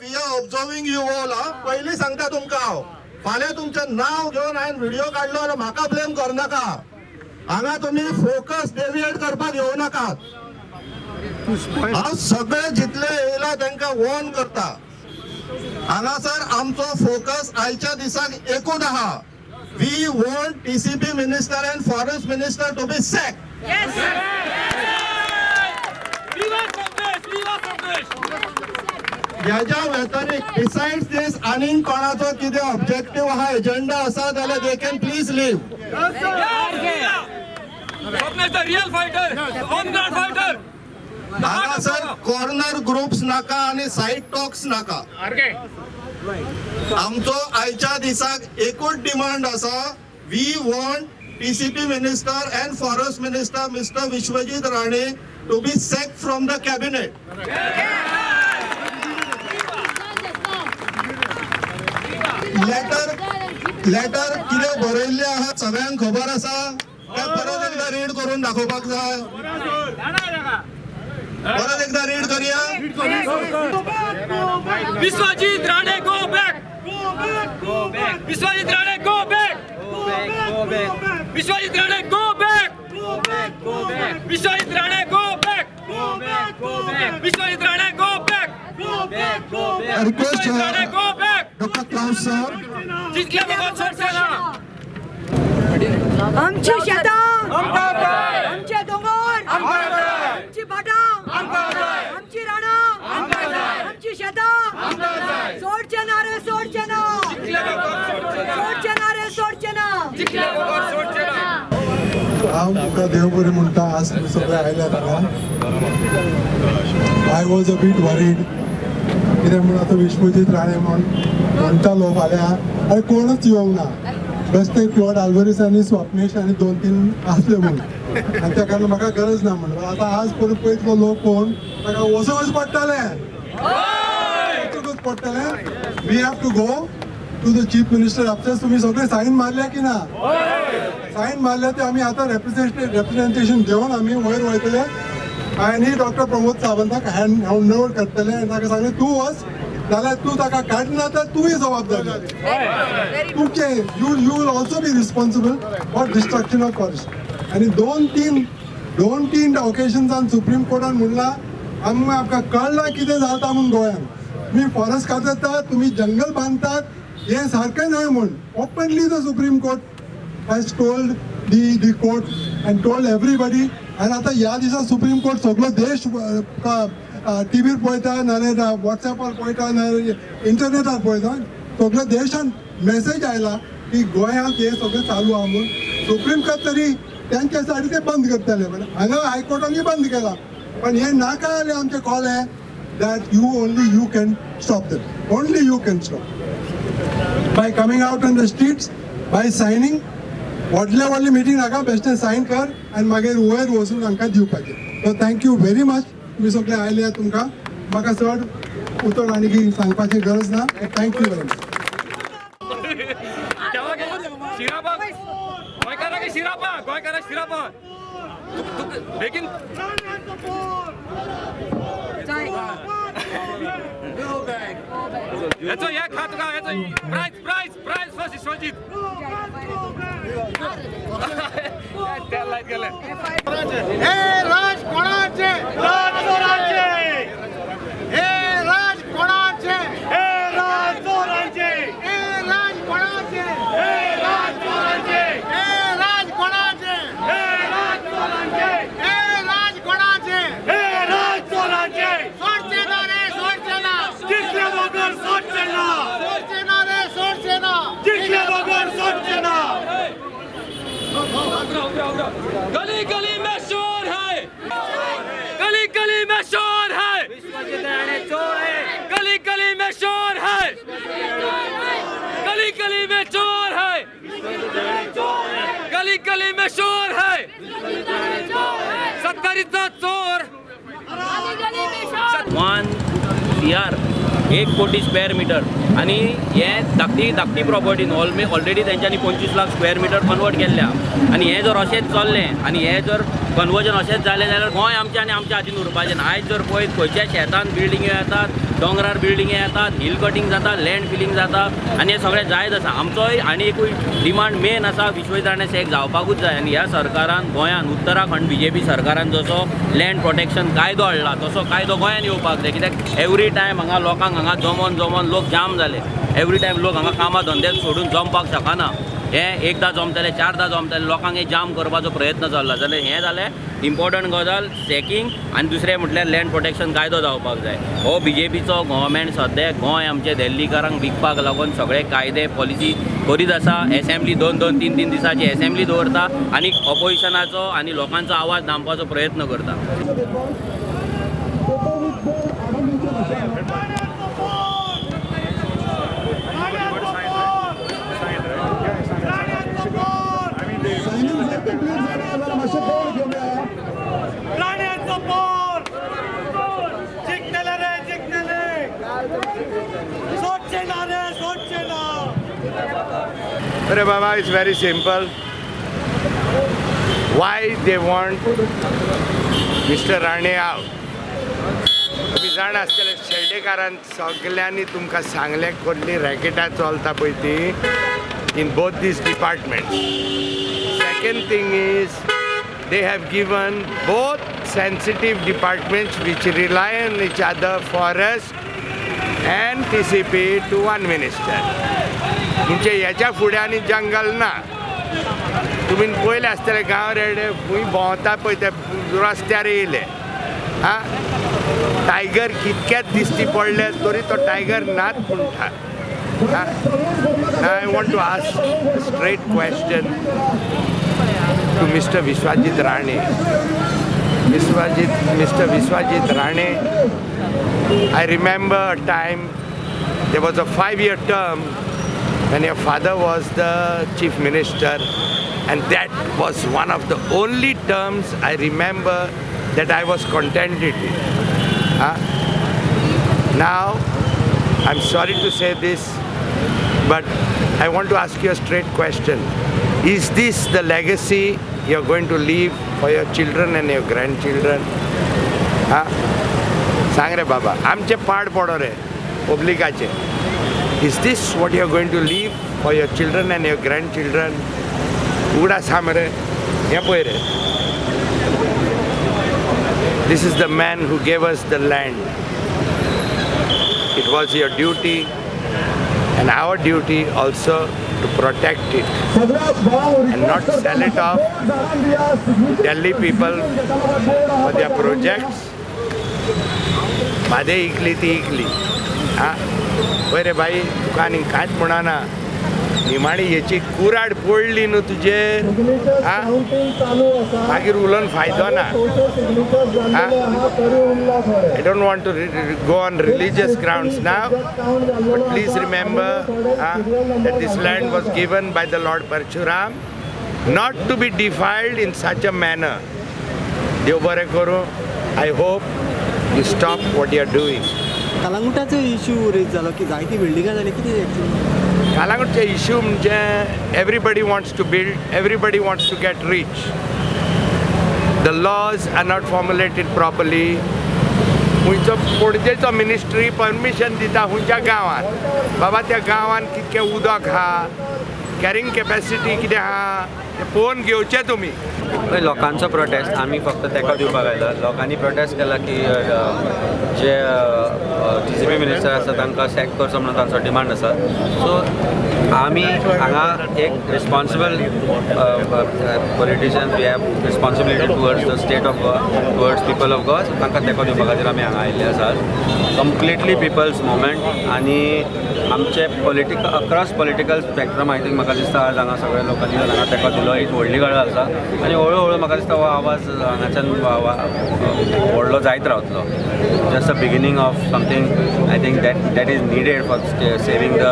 We are observing you all. पयली सांगता तुमकां हांव फाल्यां तुमचें नांव घेवन हांवें व्हिडिओ काडलो जाल्यार म्हाका ब्लेम करनाका. हांगा तुमी फोकस डेविएट करपाक येवं नाकात. हांव सगळे जितले येयला तांकां वॉर्न करता. हांगासर आमचो फोकस आयच्या दिसाक एकूच आहा. We want TCP minister and forest minister to be sacked. Yes. ह्याच्या व्यतिरिक्त बिसाइड्स दिस आनीक कोणाचो कितें ऑब्जेक्टिव्ह हा एजेंडा आसा जाल्यार they can please leave. Real fighter on ground fighter. हांगासर कॉर्नर ग्रुप्स नाका आनी सायड टॉक्स नाका. आमचो आयच्या दिसाक एकूच डिमांड आसा. We want TCP minister and forest minister mister Vishwajit Rane to be sacked from the cabinet. Letter कितें बरयल्लें आहा सगळ्यांक खबर आसा. काय परत एकदा रीड करून दाखोवपाक जाय. परत एकदा रीड करूया. Vishwajit Rane go back. Vishwajit Rane go back. Vishwajit Rane go back. Vishwajit Rane go back. Vishwajit Rane go back. Request Rane go back. Doctor Klaus sir. जिंकले बघा सोडचे ना. आमची शेतां, आमचे दोंगर, आमची भाटां, आमची रानां, आमची शेतां सोडचे ना रे, सोडचे ना. सोडचे ना रे, सोडचे ना. हांव तुका देव बरें म्हणटा. आज तुमी सगळे आयल्यात हांगा. I was a bit worried कित्याक म्हणून आतां विश्वजीत राणे म्हणटालो फाल्यां आनी कोणूच येवंक ना. बेश्टे क्लॉड आल्वारीस आनी स्वप्नेश आनी 2-3 आसले म्हणून आनी त्या कारण म्हाका गरज ना म्हणून आतां आज पळय पयतलो लोक कोण ताका वचूंकच पडटलें. वचूंकच पडटलें. We have to go to the chief minister office. तुम्ही सगळे सायन मारल्या की ना? सायन मारल्या ते आम्ही आता रिप्रेझेंटेशन घेऊन आम्ही वयर वयतले आनी डॉक्टर प्रमोद सावंताक हँड ओव्हर करतले आनी ताका सांगले तूं वच जाल्यार तूं ताका काडना तर तूंय जबाबदार. तुमचे you will also be responsible for destruction of forest. आनी दोन तीन ऑकेशन्सान सुप्रीम कोर्टान म्हणला आमकां कळना कितें जाता म्हणून गोंयांत. तुम्ही फॉरेस्ट कातरतात, तुम्ही जंगल बांधतात, हे सारकें न्हय म्हूण openly the supreme court has told the court and told everybody. आनी आतां ह्या दिसा सुप्रीम कोर्ट सगळो देश टीव्हीर पळयता नाल्यार वॉट्सॅपार पळयता नाल्यार इंटरनेटार पळयता. सगळ्या देशान मेसेज आयला की गोंयांत हे सगळें चालू आहा म्हणून. सुप्रीम कोर्ट तरी त्यांच्या साठी ते बंद करतले पण हांगा हायकोर्टानूय बंद केला. पण हे नाका जाले आमचे कॉल हे that only you can stop that. Only you can stop by coming out on the streets, by signing. व्हडले मिटींग नाका, बेश्टें सायन कर आनी मागीर वयर वचून तांकां दिवपाचें. So thank you very much. तुमी सगळे आयले तुमकां म्हाका चड उतर आनी सांगपाची गरज ना. Thank you very much. शिरापा गोंयकारांक शिरापा, गोंयकारांक शिरापा बेगीन. याचो हे खा तुका याचो प्राइज फर्स्ट विश्वजीत. त्या लायट गेले. हे राज कोणाचे? राज चोरांचे. हे राज कोणाचे? हे राज चोरांचे. हे राज कोणाचे? हे राज चोरांचे. हे राज कोणाचे? हे राज चोरांचे. हे राज कोणाचे? हे राज चोरांचे. सोडचे ना रे, सोडचे ना. जिंकले बगर सोडचे ना. सोडचे ना रे, सोडचे ना. जिंकले बगर सोडचे ना. गली गली में शोर है, गली गली में शोर है, गली गली में शोर है, गली गली में चोर है, गली गली में शोर है. सत्कारीचा चोर 1 कोटी स्क्वेअर मीटर आणि हे धाकटी प्रॉपर्टीन ऑलरेडी त्यांच्यानी 25 लाख स्क्वेअर मीटर कन्वर्ट केल्ल्या. आणि हे जर अशेंच चल्लें आनी हे जर कन्वर्जन अशेंच जालें जाल्यार गोंय आमचें आनी आमच्या हातीन उरपाचें ना. आयज जर पळयत खंयच्या शेतान बिल्डिंग्यो येतात, दोंगरार बिल्डिंग्यो येतात, हिल कटींग जाता, लँड फिलिंग जाता आनी हें सगळें जायत आसा. आमचोय आनी एकूय डिमांड मेन आसा विश्वजीत राणे सेक जावपाकूच जाय. आनी ह्या सरकारान गोंयान उत्तराखंड BJP सरकारान जसो लँड प्रोटेक्शन कायदो हाडला तसो कायदो गोंयान येवपाक जाय. कित्याक एवरी टायम हांगा लोकांक हांगा जमोन लोक जाम जाले. एवरी टायम लोक हांगा कामां धंदे सोडून जमपाक शकना. हें एकदां जमतलें 4दां जमतलें लोकांक हें जाम करपाचो प्रयत्न चल्ला जाल्यार हें जालें इम्पॉर्टंट गजाल सॅकींग आनी दुसरें म्हटल्यार लँड प्रोटेक्शन कायदो जावपाक जाय. हो BJPचो गव्हर्मेंट सद्या गोंय आमचे दिल्लीकारांक विकपाक लागून सगळे कायदे पॉलिसी करीत आसा. एसेंब्ली 2-2, 3-3 दिसाची एसेंब्ली दवरता आनी ऑपोजिशनाचो आनी लोकांचो आवाज दामपाचो प्रयत्न करता. Arey Baba, it's very simple. Why they want Mr. Rane out? तुम्ही जाण आसतले शेल्डेकारान सगळ्यांनी तुमकां सांगलें कसली रॅकेटां चलता पळय ती in both this departments. Second thing is they have given both sensitive departments which rely on each other, forest and TCP, to one minister. म्हणजे ह्याच्या फुडें आनी जंगल ना. तुमी पळयलें आसतलें गांव रेडे खूंय भोंवता पळय ते रस्त्यार येयले हां टायगर कितकेच दिश्टी पडले तरी तो टायगर नाच म्हणटा. I want to ask a straight question to Mr. Vishwajit Rane. Mr. Vishwajit Rane, I remember a time, there was a 5-year term when your father was the chief minister, and that was one of the only terms I remember that I was contented with. Now, I'm sorry to say this, but I want to ask you a straight question. Is this the legacy you're going to leave for your children and your grandchildren? सांग रे बाबा, आमचे पाड पडो रे पब्लिकाचे. Is this what you're going to leave for your children and your grandchildren? उगडा सांग रे, हे पळय रे. This is the man who gave us the land. It was your duty and our duty also to protect it and not sell it off Delhi people for their projects. बादे इकली ती इकली. पळय रे बाई, तुका आनी कांयच म्हणना. निमाणी हेची कुराड पडली न्हू तुजेर, मागीर उलोवन फायदो ना. I don't want to go on religious grounds now, but please remember that this land was given by the Lord Parshuram not to be defiled in such a manner. देव बरें करूं. I hope you stop what you are doing. कलांगुटाचो इश्यू रेज जालो की जायती बिल्डिंगां जाली, कितें एक्चुअली कालांगुटचे इश्यू म्हणजे everybody wants to build, everybody wants to get rich. The laws are not formulated properly. खुंयचो पणजेचो मिनिस्ट्री परमिशन दिता खुंयच्या गांवांत. बाबा त्या गांवांत कितकें उदक आहा, कॅरिंग कॅपॅसिटी कितें आहा तें पळोवन घेवचें तुमी. लोकांचो प्रोटेस्ट आमी फक्त तेका दिवपाक आयला. लोकांनी प्रोटेस्ट केला की जे TCP मिनिस्टर आसा तांकां सॅक करचो म्हणून तांचो डिमांड आसा. सो आमी हांगा एक responsible politicians, we have responsibility towards the state of Goa, towards people of Goa. तांकां तेको दिवपा खातीर आमी हांगा आयिल्ले आसात. कंप्लिटली पिपल्स मुवमेंट आनी आमचे across political spectrum I think म्हाका दिसता आज हांगा सगळ्या लोकांनी हांगा तेको दिलो. एक व्हडली गजाल आसा आनी हळू म्हाका दिसता हो आवाज हांगाच्यान व्हडलो जायत रावतलो. Just a beginning of something I think that is needed for saving the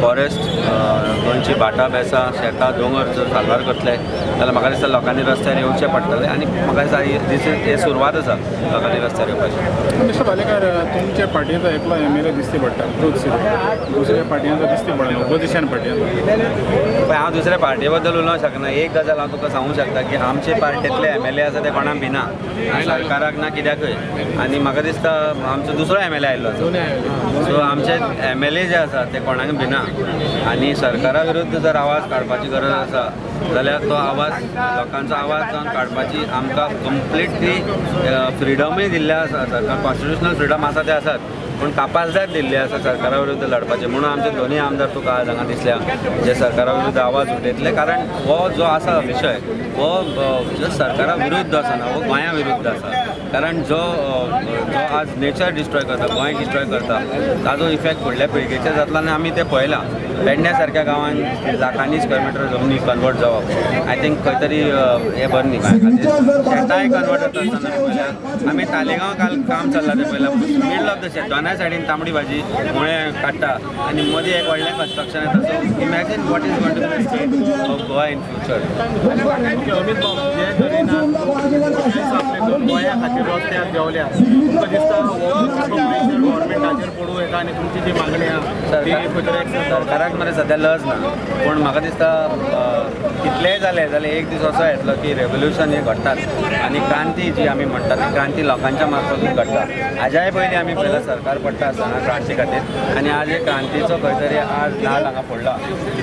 forest. गोंयची भाटां बेसां शेतां दोंगर जर साल्वार करतले जाल्यार म्हाका दिसता लोकांनी रस्त्यार येवचें पडटलें आनी म्हाका दिसता हे सुरवात आसा लोकांनी रस्त्यार येवपाची. मिस्टर भालेकर, तुमच्या पार्टीचो एकलो MLA दिसती पडटा ट्रूथ सिटी, दुसऱ्या पार्टीयांचो दिसती पडना, ऑपोजिशन पार्टीयांचो. हांव दुसऱ्या पार्टी बद्दल उलोवंक शकना. एक गजाल हांव तुका सांगूंक शकता की आमचे पार्टींतले MLA आसा ते कोणाक भिना, सरकाराक ना कित्याकय. आनी म्हाका दिसता आमचो दुसरो MLA आयिल्लो आसा. सो आमचे MLA जे आसा ते कोणाक भिना आनी सरकारा विरुद्ध जर आवाज काडपाची गरज आसा जाल्यार तो आवाज लोकांचो आवाज जावन काडपाची आमकां कंप्लिटली फ्रिडमूय दिल्लें आसा. सरकार कॉन्स्टिट्युशनल फ्रिडम आसा ते आसात, पूण कापालदार दिल्ली आसा सरकारा विरुद्ध लडपाचे म्हणून आमचे दोन्ही आमदार तुका आज हांगा दिसल्या जे सरकारा विरुद्ध आवाज उठयतले कारण हो जो आसा विशय हो जो सरकारा विरुद्ध आसा ना हो गोंया विरुद्ध आसा कारण जो आज नेचर डिस्ट्रॉय करता गोंय डिस्ट्रॉय करता ताजो इफेक्ट फुडल्या पिळगेचेर जातलो आनी आमी ते पळयलां पेडण्या सारक्या गांवांत लाखांनी स्क्वेअर मिटर जमनी कन्वर्ट जावप आय थिंक खंय तरी हें बरें न्ही गोंया खातीर शेतांय कन्वर्ट जाता आसतना पळयल्यार आमी तालेगांव काल काम चल्लां तें पळयलां मिडल ऑफ द शेत दोनाय सायडीन तांबडी भाजी मुळें काडटा आनी मदीं एक व्हडलें कन्स्ट्रक्शन येता so imagine what is going to be the state of Goa in future Amit भाऊ जे तरेन गोंया खातीर रस्त्यार देंवल्या तुमकां दिसता गव्हर्मेंटाचेर पडूं येता आनी तुमची जी मागणी आहा ती सरकाराक मरे सद्या लज ना पूण म्हाका दिसता कितलेंय जालें जाल्यार एक दीस असो येतलो की रेवल्युशन हे घडटात आनी क्रांती जी आमी म्हणटा ती क्रांती लोकांच्या मार्फतूच घडटा हाज्याय पयलीं आमी पयला सरकार पडटा आसतना क्रांती खातीर आनी आज एक क्रांतीचो खंय तरी आज नाल हांगा फोडला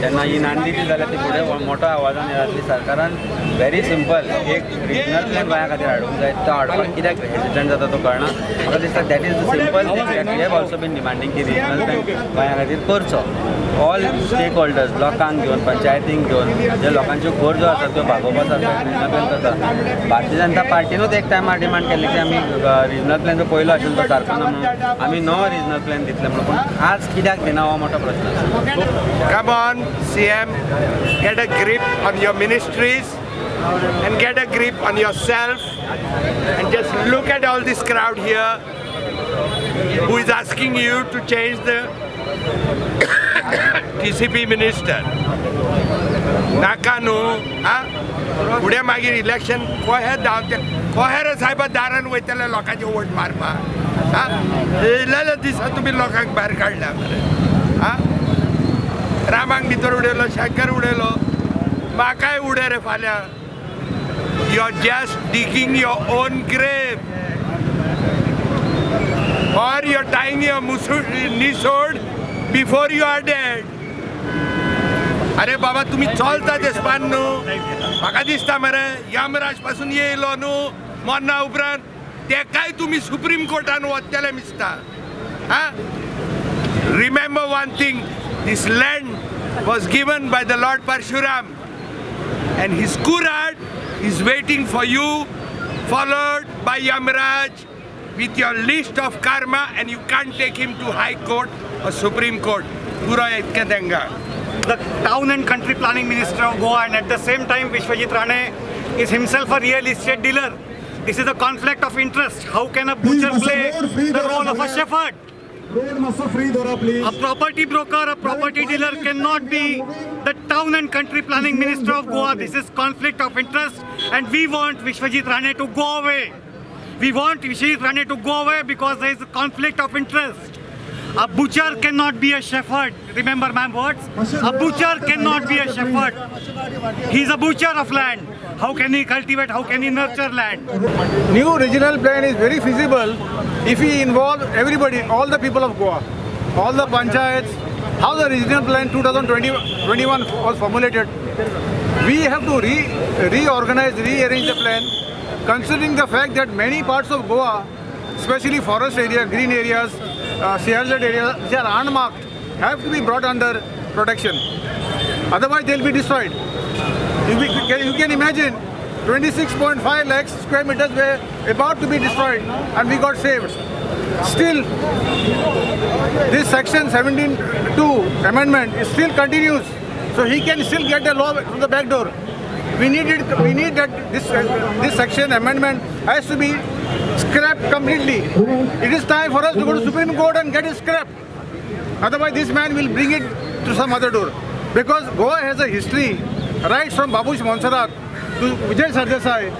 तेन्ना ही नांदी दी जाल्यार ती फुडें मोठ्या आवाजान येतातली सरकारान व्हेरी सिंपल एक रिजनल प्लॅन गोंया खातीर हाडूंक जाय तो हाडपाक कित्याक हेजिटंट जाता तो कळना म्हाका दिसता that is the simple thing that we have also been demanding की रिजनल प्लॅन गोंया खातीर करचो ऑल स्टेक होल्डर्स लोकांक घेवन पंचायतींक घेवन जे लोकांच्यो गरजो आसात त्यो भागोवपा सारको रिजनल प्लॅन करता भारतीय जनता पार्टीनूच एक टायमार डिमांड केल्ली की आमी रिजनल प्लॅन जो पयलो आशिल्लो तो सारको ना म्हणून आमी नवो रिजनल प्लॅन दितले म्हणून पूण आज कित्याक दिना हो मोठो प्रश्न आसा Come on, CM, get a grip on your ministries and get a grip on yourself and just look at all this crowd here who is asking you to change the TCP minister. Naka nu, फुडें मागीर इलेक्शन कोहे रे साहेबा दारान वयतले लोकांचे वोट मारपाक इल्ल्या दिसा तुमी लोकांक भायर काडल्या मरे रामांक भितर उडयलो शंकर उडयलो म्हाकाय उडय रे फाल्यां you are just digging your own grave or you're tying your nisod before you are dead. अरे बाबा तुम्ही चलता तेसपान न्हू म्हाका दिसता मरे यमराज पासून येयलो न्हू मरना उपरांत तेकाय तुम्ही सुप्रीम कोर्टान वतले दिसता remember one thing this land was given by the Lord Parshuram and his Kurad is waiting for you, followed by Yamraj with your list of karma, and you can't take him to High Court or Supreme Court. Pura itke denga. The town and country planning minister of Goa, and at the same time Vishwajit Rane is himself a real estate dealer. This is a conflict of interest. How can a butcher play the role of a shepherd? A property broker, a property dealer cannot be the town and country planning minister of Goa. This is conflict of interest, and we want Vishwajit Rane to go away. We want Vishwajit Rane to go away because there is a conflict of interest. A butcher cannot be a shepherd. Remember my words? A butcher cannot be a shepherd. He is a butcher of land. How can he cultivate? How can he nurture land? New regional plan is very feasible if we involve everybody, all the people of Goa, all the panchayats. How the regional plan 2021 was formulated. We have to reorganize, rearrange the plan, considering the fact that many parts of Goa, especially forest area, green areas, CRZ areas, which are unmarked, have to be brought under protection. Otherwise, they will be destroyed. You can imagine 26.5 lakhs square meters were about to be destroyed, and we got saved. Still, this section 17(2) amendment is still continues, so he can still get the law through the back door. We need that this section amendment has to be scrapped completely. It is time for us to go to Supreme Court and get it scrapped. Otherwise, this man will bring it to some other door. Because Goa has a history, right from Babush Monserrat to Vijay Sardesai.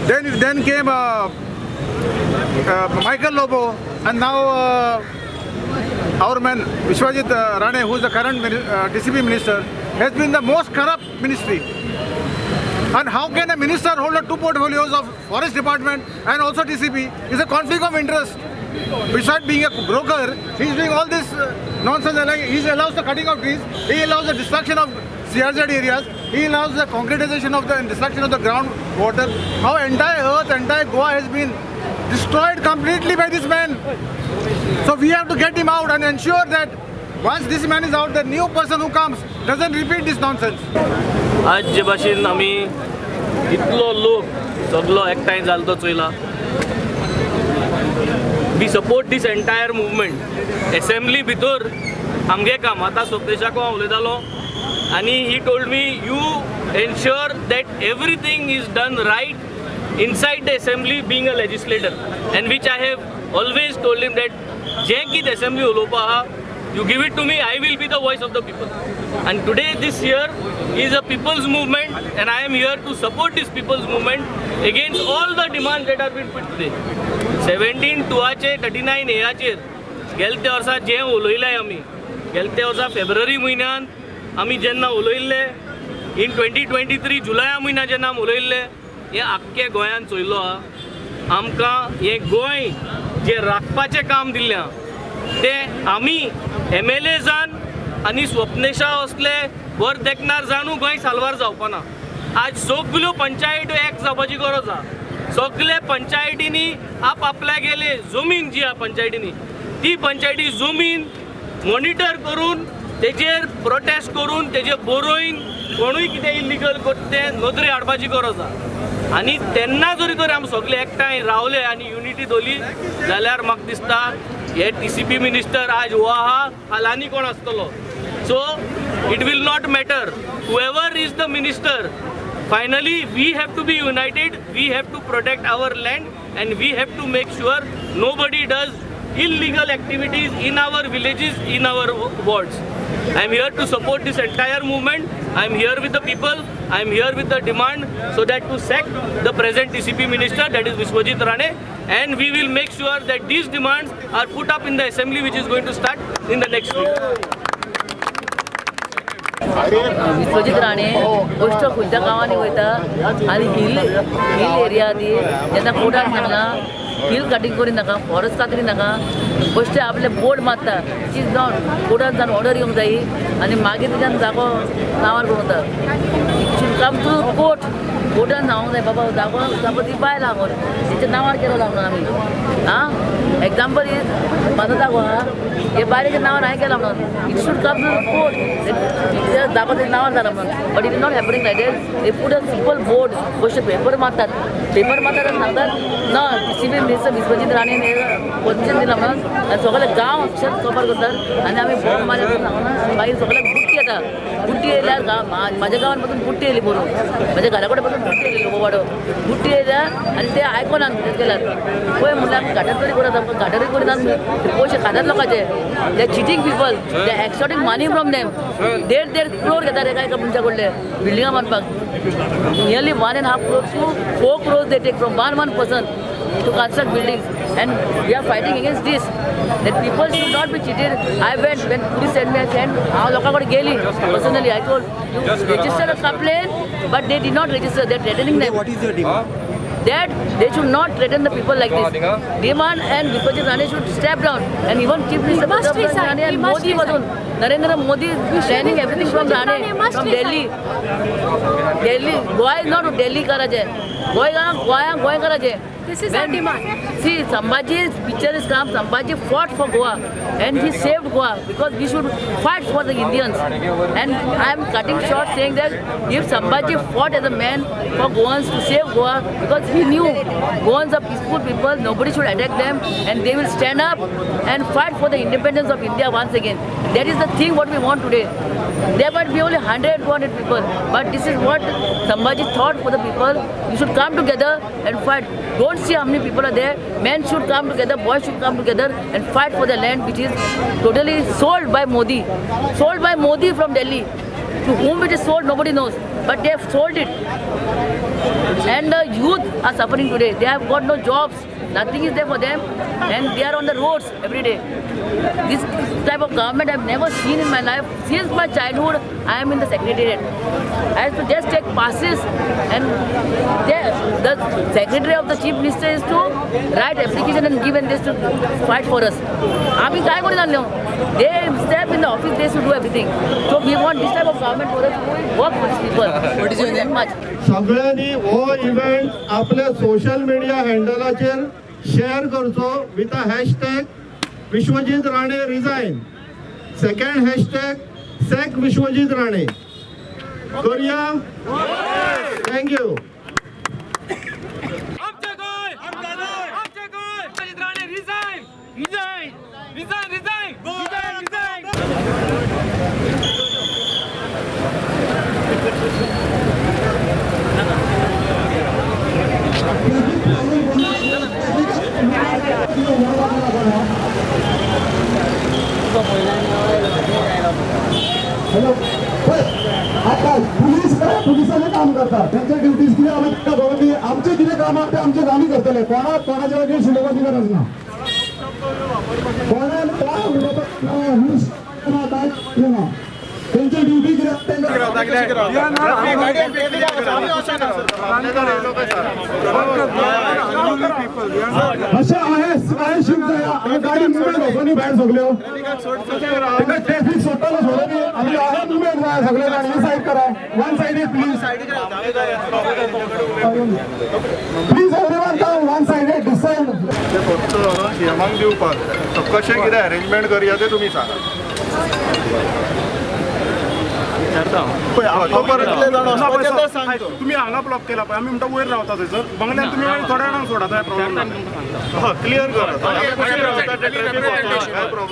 Then came Michael Lobo, and now our man Vishwajit Rane, who is the current DCP minister, has been the most corrupt ministry. And how can a minister hold two portfolios of forest department and also DCP? It's a conflict of interest. Besides being a broker, he's doing all this nonsense. He allows the cutting of trees, he allows the destruction of CRZ areas, he allows the concretization of the destruction of the groundwater. How entire earth, entire Goa has been destroyed completely by this man. So we have to get him out and ensure that once this man is out, the new person who comes doesn't repeat this nonsense. आज जे भाशेन आमी इतलो लोक सगलो एकठांय जालो तो चोयला. We support this entire movement. Assembly भितर आमगे काम आतां स्वप्नेशाक हांव उलयतालो आनी he told me you ensure that everything is done right inside the assembly being a legislator and which I have always told him that जें कितें असेंब्ली उलोवपा आहा you give it to me, I will be the voice of the people. And today this year is a people's movement and I am here to support this people's movement against all the demands that are being put today. 17/2 39 एयाचेर गेलते वर्सा जें उलयलें आमी गेलते वर्सा फेब्रुवारी म्हयन्यान आमी जेन्ना उलयल्ले इन 2023 जुलया म्हयन्यान जेन्ना आमी उलयल्ले हें आख्खे गोंयान चोयलो आहा. आमकां हें गोंय जें राखपाचें काम दिल्लें ते आमी MLA जान आनी स्वप्नेशा असले वर देखणार जाणू गोंय साल्वार जावपा ना. आज सगल्यो पंचायत्यो एक जावपाची गरज आहा. सगळे पंचायतींनी आपल्या गेले जमीन जी आहा पंचायतींनी ती पंचायती जमीन मॉनिटर करून तेजेर प्रोटेस्ट करून तेजे बरोवन कोणूय कितें इलिगल करते नदरे हाडपाची गरज आहा. आनी तेन्ना जरी तर आमी सगळे एकठांय रावले आनी युनिटी दवरली जाल्यार म्हाका दिसता हे TCP मिनिस्टर आज हो आहा फाल्यां आनी कोण आसतलो. So it will not matter whoever is the minister. Finally we have to be united. We have to protect our land and we have to make sure nobody does illegal activities in our villages, in our wards. I am here to support this entire movement. I am here with the people. I am here with the demand so that to sack the present TCP minister, that is Vishwajit Rane, and we will make sure that these demands are put up in the assembly which is going to start in the next week. Vishwajit Rane गोष्ट खंयच्या गांवांनी वयता आनी हिल एरिया ती जेन्ना कोर्टान सांगला हिल कटींग करी नाका फॉरेस्ट कातरी नाका बेश्टे आपले बोर्ड मारता चीज नॉट कोर्टान जावन ऑर्डर येवंक जायी आनी मागीर त्याच्यान जागो नांवार करूं जाता. कम टू कोर्ट कोर्टान सांगूंक जाय बाबा जागो ती बायल आहा तेच्या नांवार केलो लागून आमी आं एग्जाम्पल इज म्हाजो जागो आहा हे बायलेच्या नांवार हांवें केला म्हणून it should come to court जागो तेच्या नांवार जाला म्हणून but it is not happening like that. They put a simple board बेश्टे पेपर मारतात आनी सांगतात ना TCP minister Vishwajit Rane permission दिला म्हणून आनी सगळे गांव अक्षर कवर करतात आनी आमी बॉम्ब मारले सांगून मागीर सगळ्याक बुट्टी येता. बुट्टी येयल्यार म्हाज्या गांवान पासून बुट्टी येयली बरोवन म्हाज्या घरा कडेन पासून बुट्टी येयली लोबवाडो बुट्टी येयल्या आनी ते आयकोनान कितें केल्यार पळय म्हणल्यार घाटर तरी करत आमकां घाटरूय करिनात पयशे खातात लोकांचे. They cheating people they extorting money from them. 1.5 crore घेतात एका एका मनशा कडले बिल्डिंगां बांदपाक. Nearly 1.5 crore to 4 crores they take from one person to construct buildings, and we are fighting against this. That people should not be cheated. I went when police sent me a friend. How lokakode geli personally. I told you register a complaint, but they did not register. They're threatening them. What is your demand? That they should not threaten the people like this. Demand and Vishwajit Rane should step down, and even Chief Minister Rane and Modi madun Narendra Modi is planning everything from Rane, from Delhi. Goa is not Delhi Karaje. Goa Karaje. This is our demand. See, Sambhaji's picture is come. Sambhaji fought for Goa and he saved Goa because we should fight for the Indians. And I am cutting short saying that if Sambhaji fought as a man for Goans to save Goa because he knew Goans are peaceful people, nobody should attack them and they will stand up and fight for the independence of India once again. That is the thing what we want today. There might be only 100, 200 people, but this is what Sambhaji thought for the people. You should come together and fight. Don't see how many people are there. Men should come together, boys should come together and fight for the land which is totally sold by Modi. Sold by Modi from Delhi. To whom it is sold, nobody knows. But they have sold it. And the youth are suffering today. They have got no jobs. Nothing is there for them. And they are on the roads every day. This type of government I have never seen in my life. Since my childhood, I am in the secretariat. I have to just take passes and the secretary of the chief minister is to write application and give and this to fight for us. They step in the office, they should do everything. So we want this type of government for us to work for these people. What is your name? सगळ्यांनी हो इव्हेंट आपल्या सोशल मीडिया हँडलाचेर शेअर करचो with a hashtag Vishwajit Rane resign. Second hashtag sack Vishwajit Rane. करूया. थँक्यू. आता पुलिसांनी काम करतात त्यांच्या ड्युटीज किती आमचे किती काम आहे ते आमच्या गावी करतले. कोणाच्या वगैरे शिलोबाची गरज ना. त्यांची ड्युटी असे आहे शिवसेना गाडी मुंबई लोकांनी बाहेर सगळ्यो ट्रॅफिक स्वतःला सोडत आम्ही आहे मुंबईत जाय सगळे गाडी साईड करा. One side please please everyone come one side decide. ते फक्त सीएमाक दिवपाक तर कशें कितें अरेंजमेंट करया ते तुमी सांगा. तुम्ही हांगा ब्लॉक केला पळय आमी म्हणटा वयर रावता थंयसर बंगल्यान तुम्ही थोड्या जाणांक सोडा काय प्रॉब्लेम ना. क्लियर करा.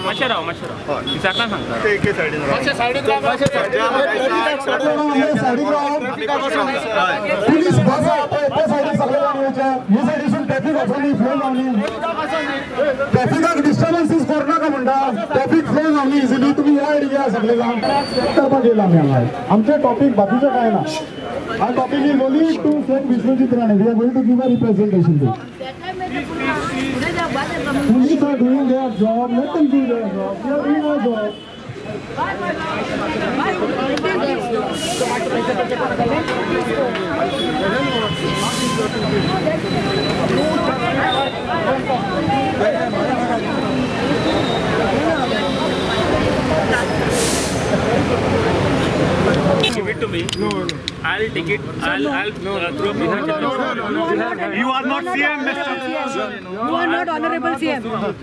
मातशें राव विचारता सांगता. ते एके सायडीन राव. पुलिस बसा त्या सायडीन सगळे जाणवचे हे सायडीसून ट्रॅफिक वचोनी फ्लो जावनी. ट्रॅफिकाक डिस्टर्बन्सीस करनाका म्हणटा. ट्रॅफिक फ्लो जावनी इजिली. तुम्ही ह्या एरिया सगळे जावन करपाक येयला आमी हांगा. आमचे टॉपिक बाकीचे काय ना. Our topic is only to send Vishwajit Rane. We are going to give a representation to. Police are doing their job. Let them do their job. We are doing our job. Give it to me. No. I'll take it. I'll throw behind it. You are not CM, Mr. You are not honorable CM.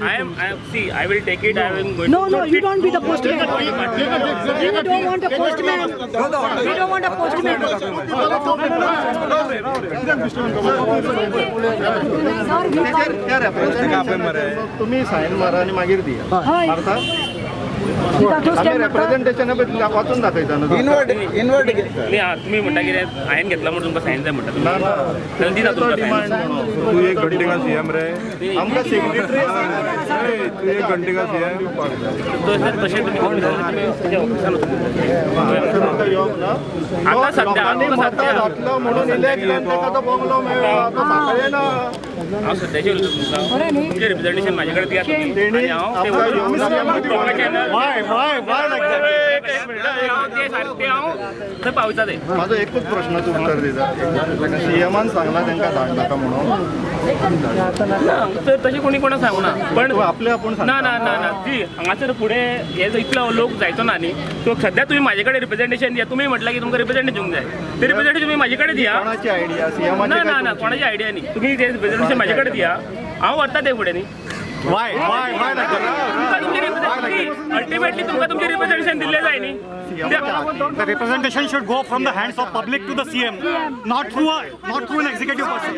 I am. See, I will take it. I am going. No, you don't be the postman. We don't want a postman. We don't want a postman. तुम्ही साईन मारा आणि मागीर दिया. मारता आम्ही रिप्रेझेंटेशन वाचून दाखयता न्हू. इनवर्ट तुम्ही म्हणटा कितें हांवें घेतला म्हणून तुमकां सायन जाय म्हणटा. जल्दी जा तुमकां डिमांड तू एक घंटे का सीएम रे. आमकां सेक्रेटरी तू एक घंटे का सीएम दिवपाक जाय. तशें तुमी ऑफिसान आतां सद्या घातलो म्हणून इलेक्शन ताका तो बंगलो मेळ्ळो. आतां सांगले ना. हांव सद्याचें उलयता तुमकां. तुमचें रिप्रेझेंटेशन म्हाजे कडेन दियात तुमी. आनी हांव थंय पावयता ते. माझो एकूच प्रश्नाचं उत्तर दिता. सीएमान सांगला तांकां धाड नाका म्हणून. तर तशें कोणी कोणाक सांगू ना. पण आपले आपूण ना ना ना ना ती हांगासर फुडें हे इतलो लोक जायचो ना न्ही. सो सद्या तुम्ही म्हाजे कडेन रिप्रेझेंटेशन दिया. तुमी म्हटलं की तुमकां रिप्रेझेंटेशन दिवंक जाय. ते रिप्रेझेंटेशन तुम्ही म्हाजे कडेन दिया. कोणाची आयडिया सीएमाची? ना ना ना कोणाची आयडिया न्ही. तुम्ही ते रिप्रेझेंटेशन म्हाजे कडेन दिया. हांव व्हरता ते फुडें न्ही. अल्टिमेटली तुमकां तुमचें रिप्रेझेंटेशन दिल्लें जाय न्ही. The representation should go from the hands of public to the CM, not through an executive person.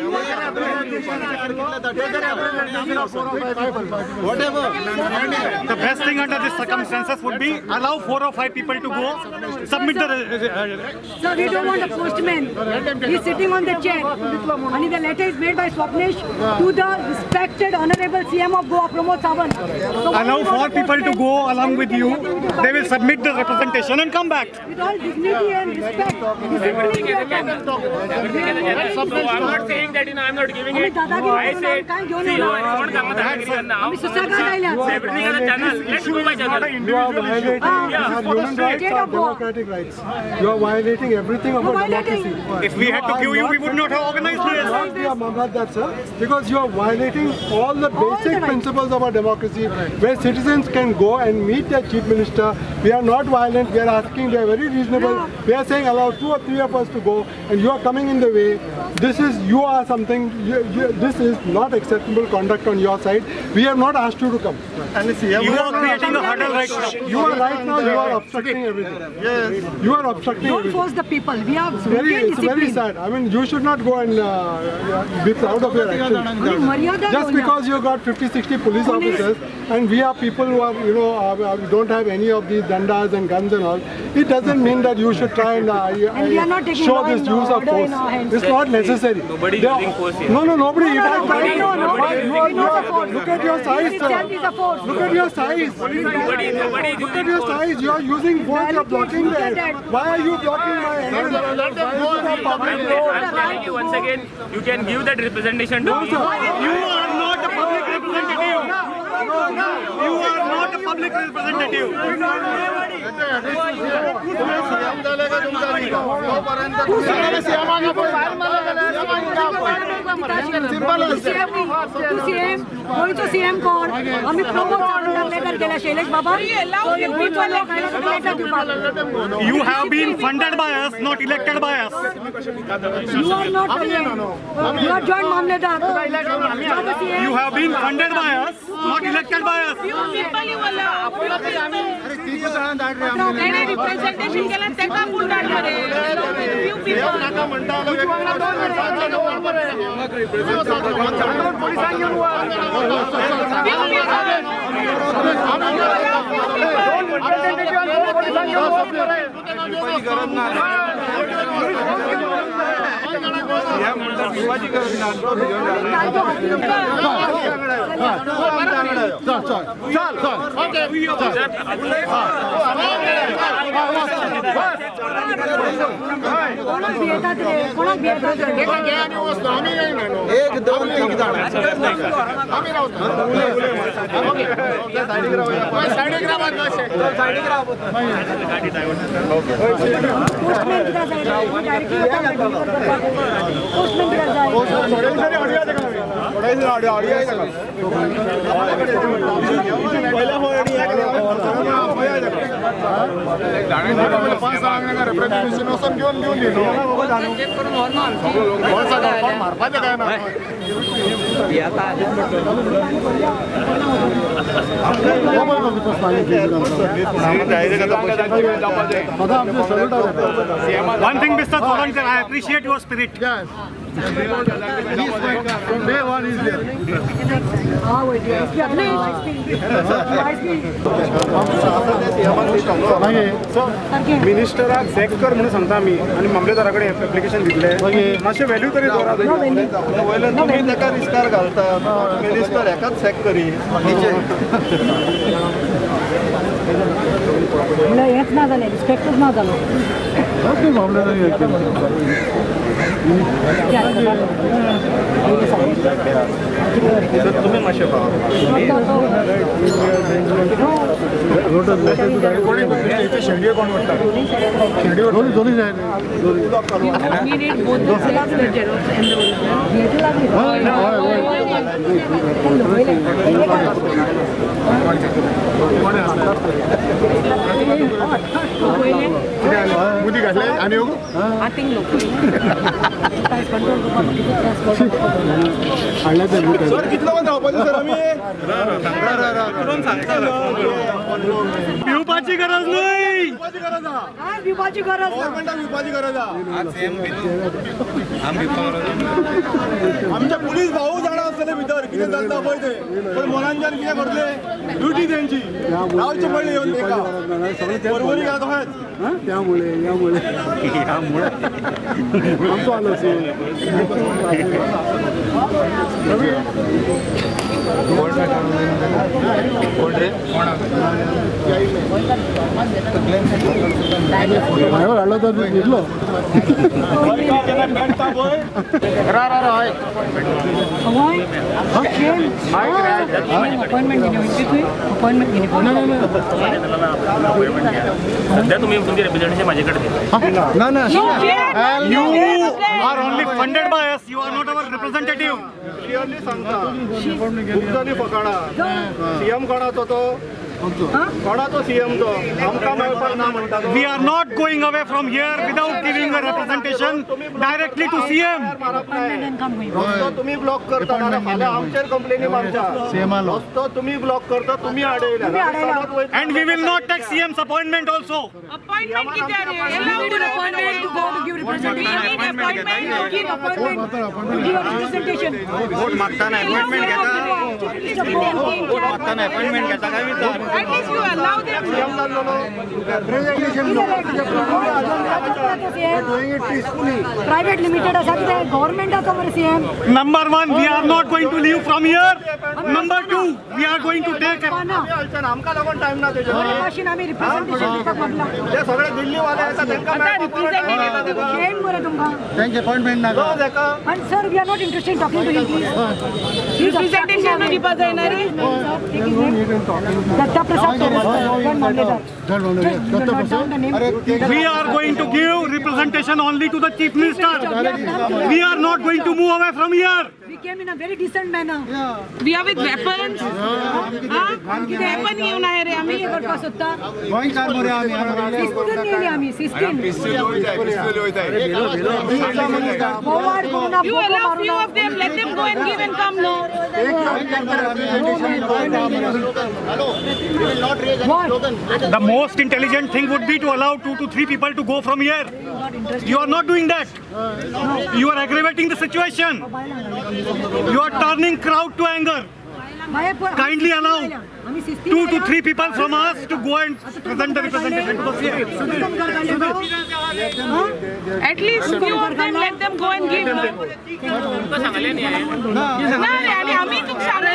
Whatever. The best thing under these circumstances would be allow 4 or 5 people to go, submit the. Sir, we don't want a postman. He's sitting on the chair. And the letter is made by Swapnesh to the respected honorable CM of Goa, Pramod Sawant. So Allow 4 people to go along with you. They will submit the representation and come back. with all dignity and respect. Everything is a channel. Everything is a channel. So I'm not saying that I'm not giving it. I said, see, no, I don't come now. Everything is a channel. Let's go by channel. You are violating democratic rights. You are violating everything about democracy. If we had to give you, we would not have organized this. We are about that, sir, because you are violating all the basic principles of our democracy, where citizens can go and meet their chief minister. We are not violent. We are asking, they are very reasonable. They are saying allow 2 or 3 of us to go, and you are coming in the way. You are something. This is not acceptable conduct on your side. We have not asked you to come. And you are creating a hurdle right now. You are obstructing everything. Yes. You are obstructing Don't everything. force the people. We have It's very discipline. sad. I mean, you should not go and be proud of your actions. Just because you got 50-60 police officers, and we are people who are, don't have any of these dandas and guns and all, it doesn't mean that you should try and we are not taking show law this and use of order in force. our hands. It's not necessary. Nobody is using force here. No, nobody. No, nobody. Look at your size, It sir. itself is a force. Look at your size. Nobody Look at your size. You are using force. You are blocking that. Why are you blocking my entrance? Why is it a public road? I'm telling you once again, you can give that representation to me. You are not a public representative. You are not a public representative. CM कोण आम्ही प्रमोद लेटर केला शैलेश बाबा You have been funded by us, not elected by us. You are not you are joint मामलेदार You have been funded by us, not elected by us. Representation केलं ते का बुलढाण्यामध्ये One thing, Mr. Thoranker, I appreciate your spirit. Yes. From day one is there. मिनिस्टराक सॅक कर म्हणून सांगता आमी आनी मामलेदारा कडेन एप्लिकेशन दितले मातशें व्हॅल्यू तरी वयल्यान तुमी ताका रिस्कार घालता मिनिस्टर हेकाच सॅक करी हेच ना जालें रिस्पेक्टच ना जालो तुम्ही मातशें शेंडयो कोण वाडटा शेंडयो दोनी जाय We need both the sets, the generals and the मुदी घातले आनी येऊ I think locally. सर कितलो कोण धांवपाचें सर आमी पिवपाची गरज नाही विवाची गरज गव्हर्नमेंटाक पिवपाची गरज आमचे पुलीस भाऊ जाणा आसतले भितर कितें चलता पळय ते पण मनोरंजन कितें करतले ड्युटी तेंची रावचे पडले येवन तेका परवरी घात त्यामुळे आमचो आलो हाडलो तर घेतलो सध्या तुम्ही तुमची रिप्रेझेंटेशन माझ्याकडे द्या. You are only funded by us. You are not our representative. Clearly सांगता खूप जणी फकाणा सीएम कोणाचो तो कोणाचो सीएम तो आमकां मेळपाक ना म्हणटा we are not going away from here without giving a representation directly to CM रस्तो तुम्ही ब्लॉक करता नाल्यार फाल्यां आमचेर कंप्लेनी मारता रस्तो तुम्ही ब्लॉक करता तुम्ही अडयल्या and we will not take CM's appointment also appointment किती आहे appointment to go to give representation appointment to give representation vote मागताना अपॉइंटमेंट घेता वोट मागताना अपॉइंटमेंट घेता काय विचार at least you allow them CM जाल्लो प्रायव्हेट लिमिटेड आसा कितें गव्हर्नमेंटाचो मरे CM Number 1, we are not going to leave from here. Number 2, we are going to take आमकां लागून टाइम ना तेजे मशीन आमी रिप्रेझेंटेशन दिवपाक मागला ते सगळे दिल्लीवाले येता तांकां शेम मरे तुमकां थँक अपॉइंटमेंट ना And sir, we are not interested in talking to him, please. Representation दिवपाक जायना रे Datta Prasad We are going to give representation only to the chief minister. We are not going to move away from here. We came in a very decent manner. we are with weapons किती weapon घेऊन आहे रे आम्ही आम्ही करपाक सोदता सिस्टम नेली आम्ही सिस्टम बोवाड करून you allow few of them let them go and give and come no The most intelligent thing would be to allow 2 to 3 people to go from here. You are not doing that. You are aggravating the situation. You are turning crowd to anger. Kindly allow 2 to 3 people from us to go and present the representation to the CM. at least few of them let them go and give ना रे आणि आम्ही तुक सांगले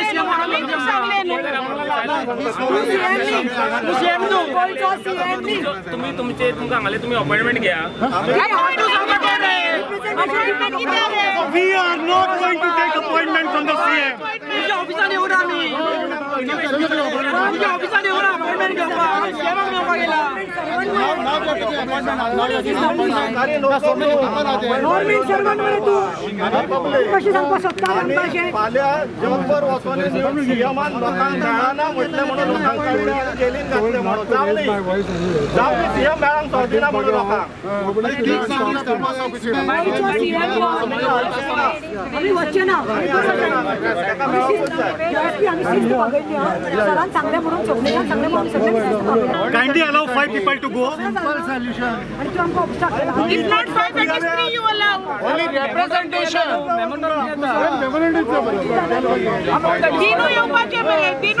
तुम्ही तुमकां सांगले तुम्ही अपॉइंटमेंट घ्या We are not going to take appointment from the CM. ऑफिसाने येऊन आम्ही ऑफिसाने येऊन अपॉइंटमेंट घेवपाक गव्हर्नमेंट सर्वंट मरे तू कशी सांगपाक सोदता फाल्यां जगभर वचून सीएमान लोकांक मेळना म्हटलें म्हणून लोकांक काडले आनी जेलीन घातले म्हणून जावली सीएम मेळांक सोदिना म्हणून लोकांक आम्ही वचचे ना सरान सांगले म्हणून चौकलेच्यान सांगले म्हणून सगळे Kindly allow 5 people to go. आणि तू आमकां obstruct if not 5 at least 3 you allow Dinu येवपाचे मरे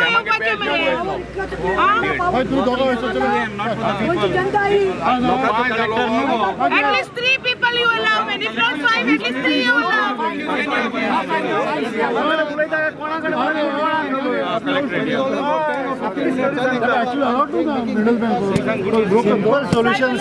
जनता ही at least 3 people you allow and if not 5 at least 3 you allow Simple solution,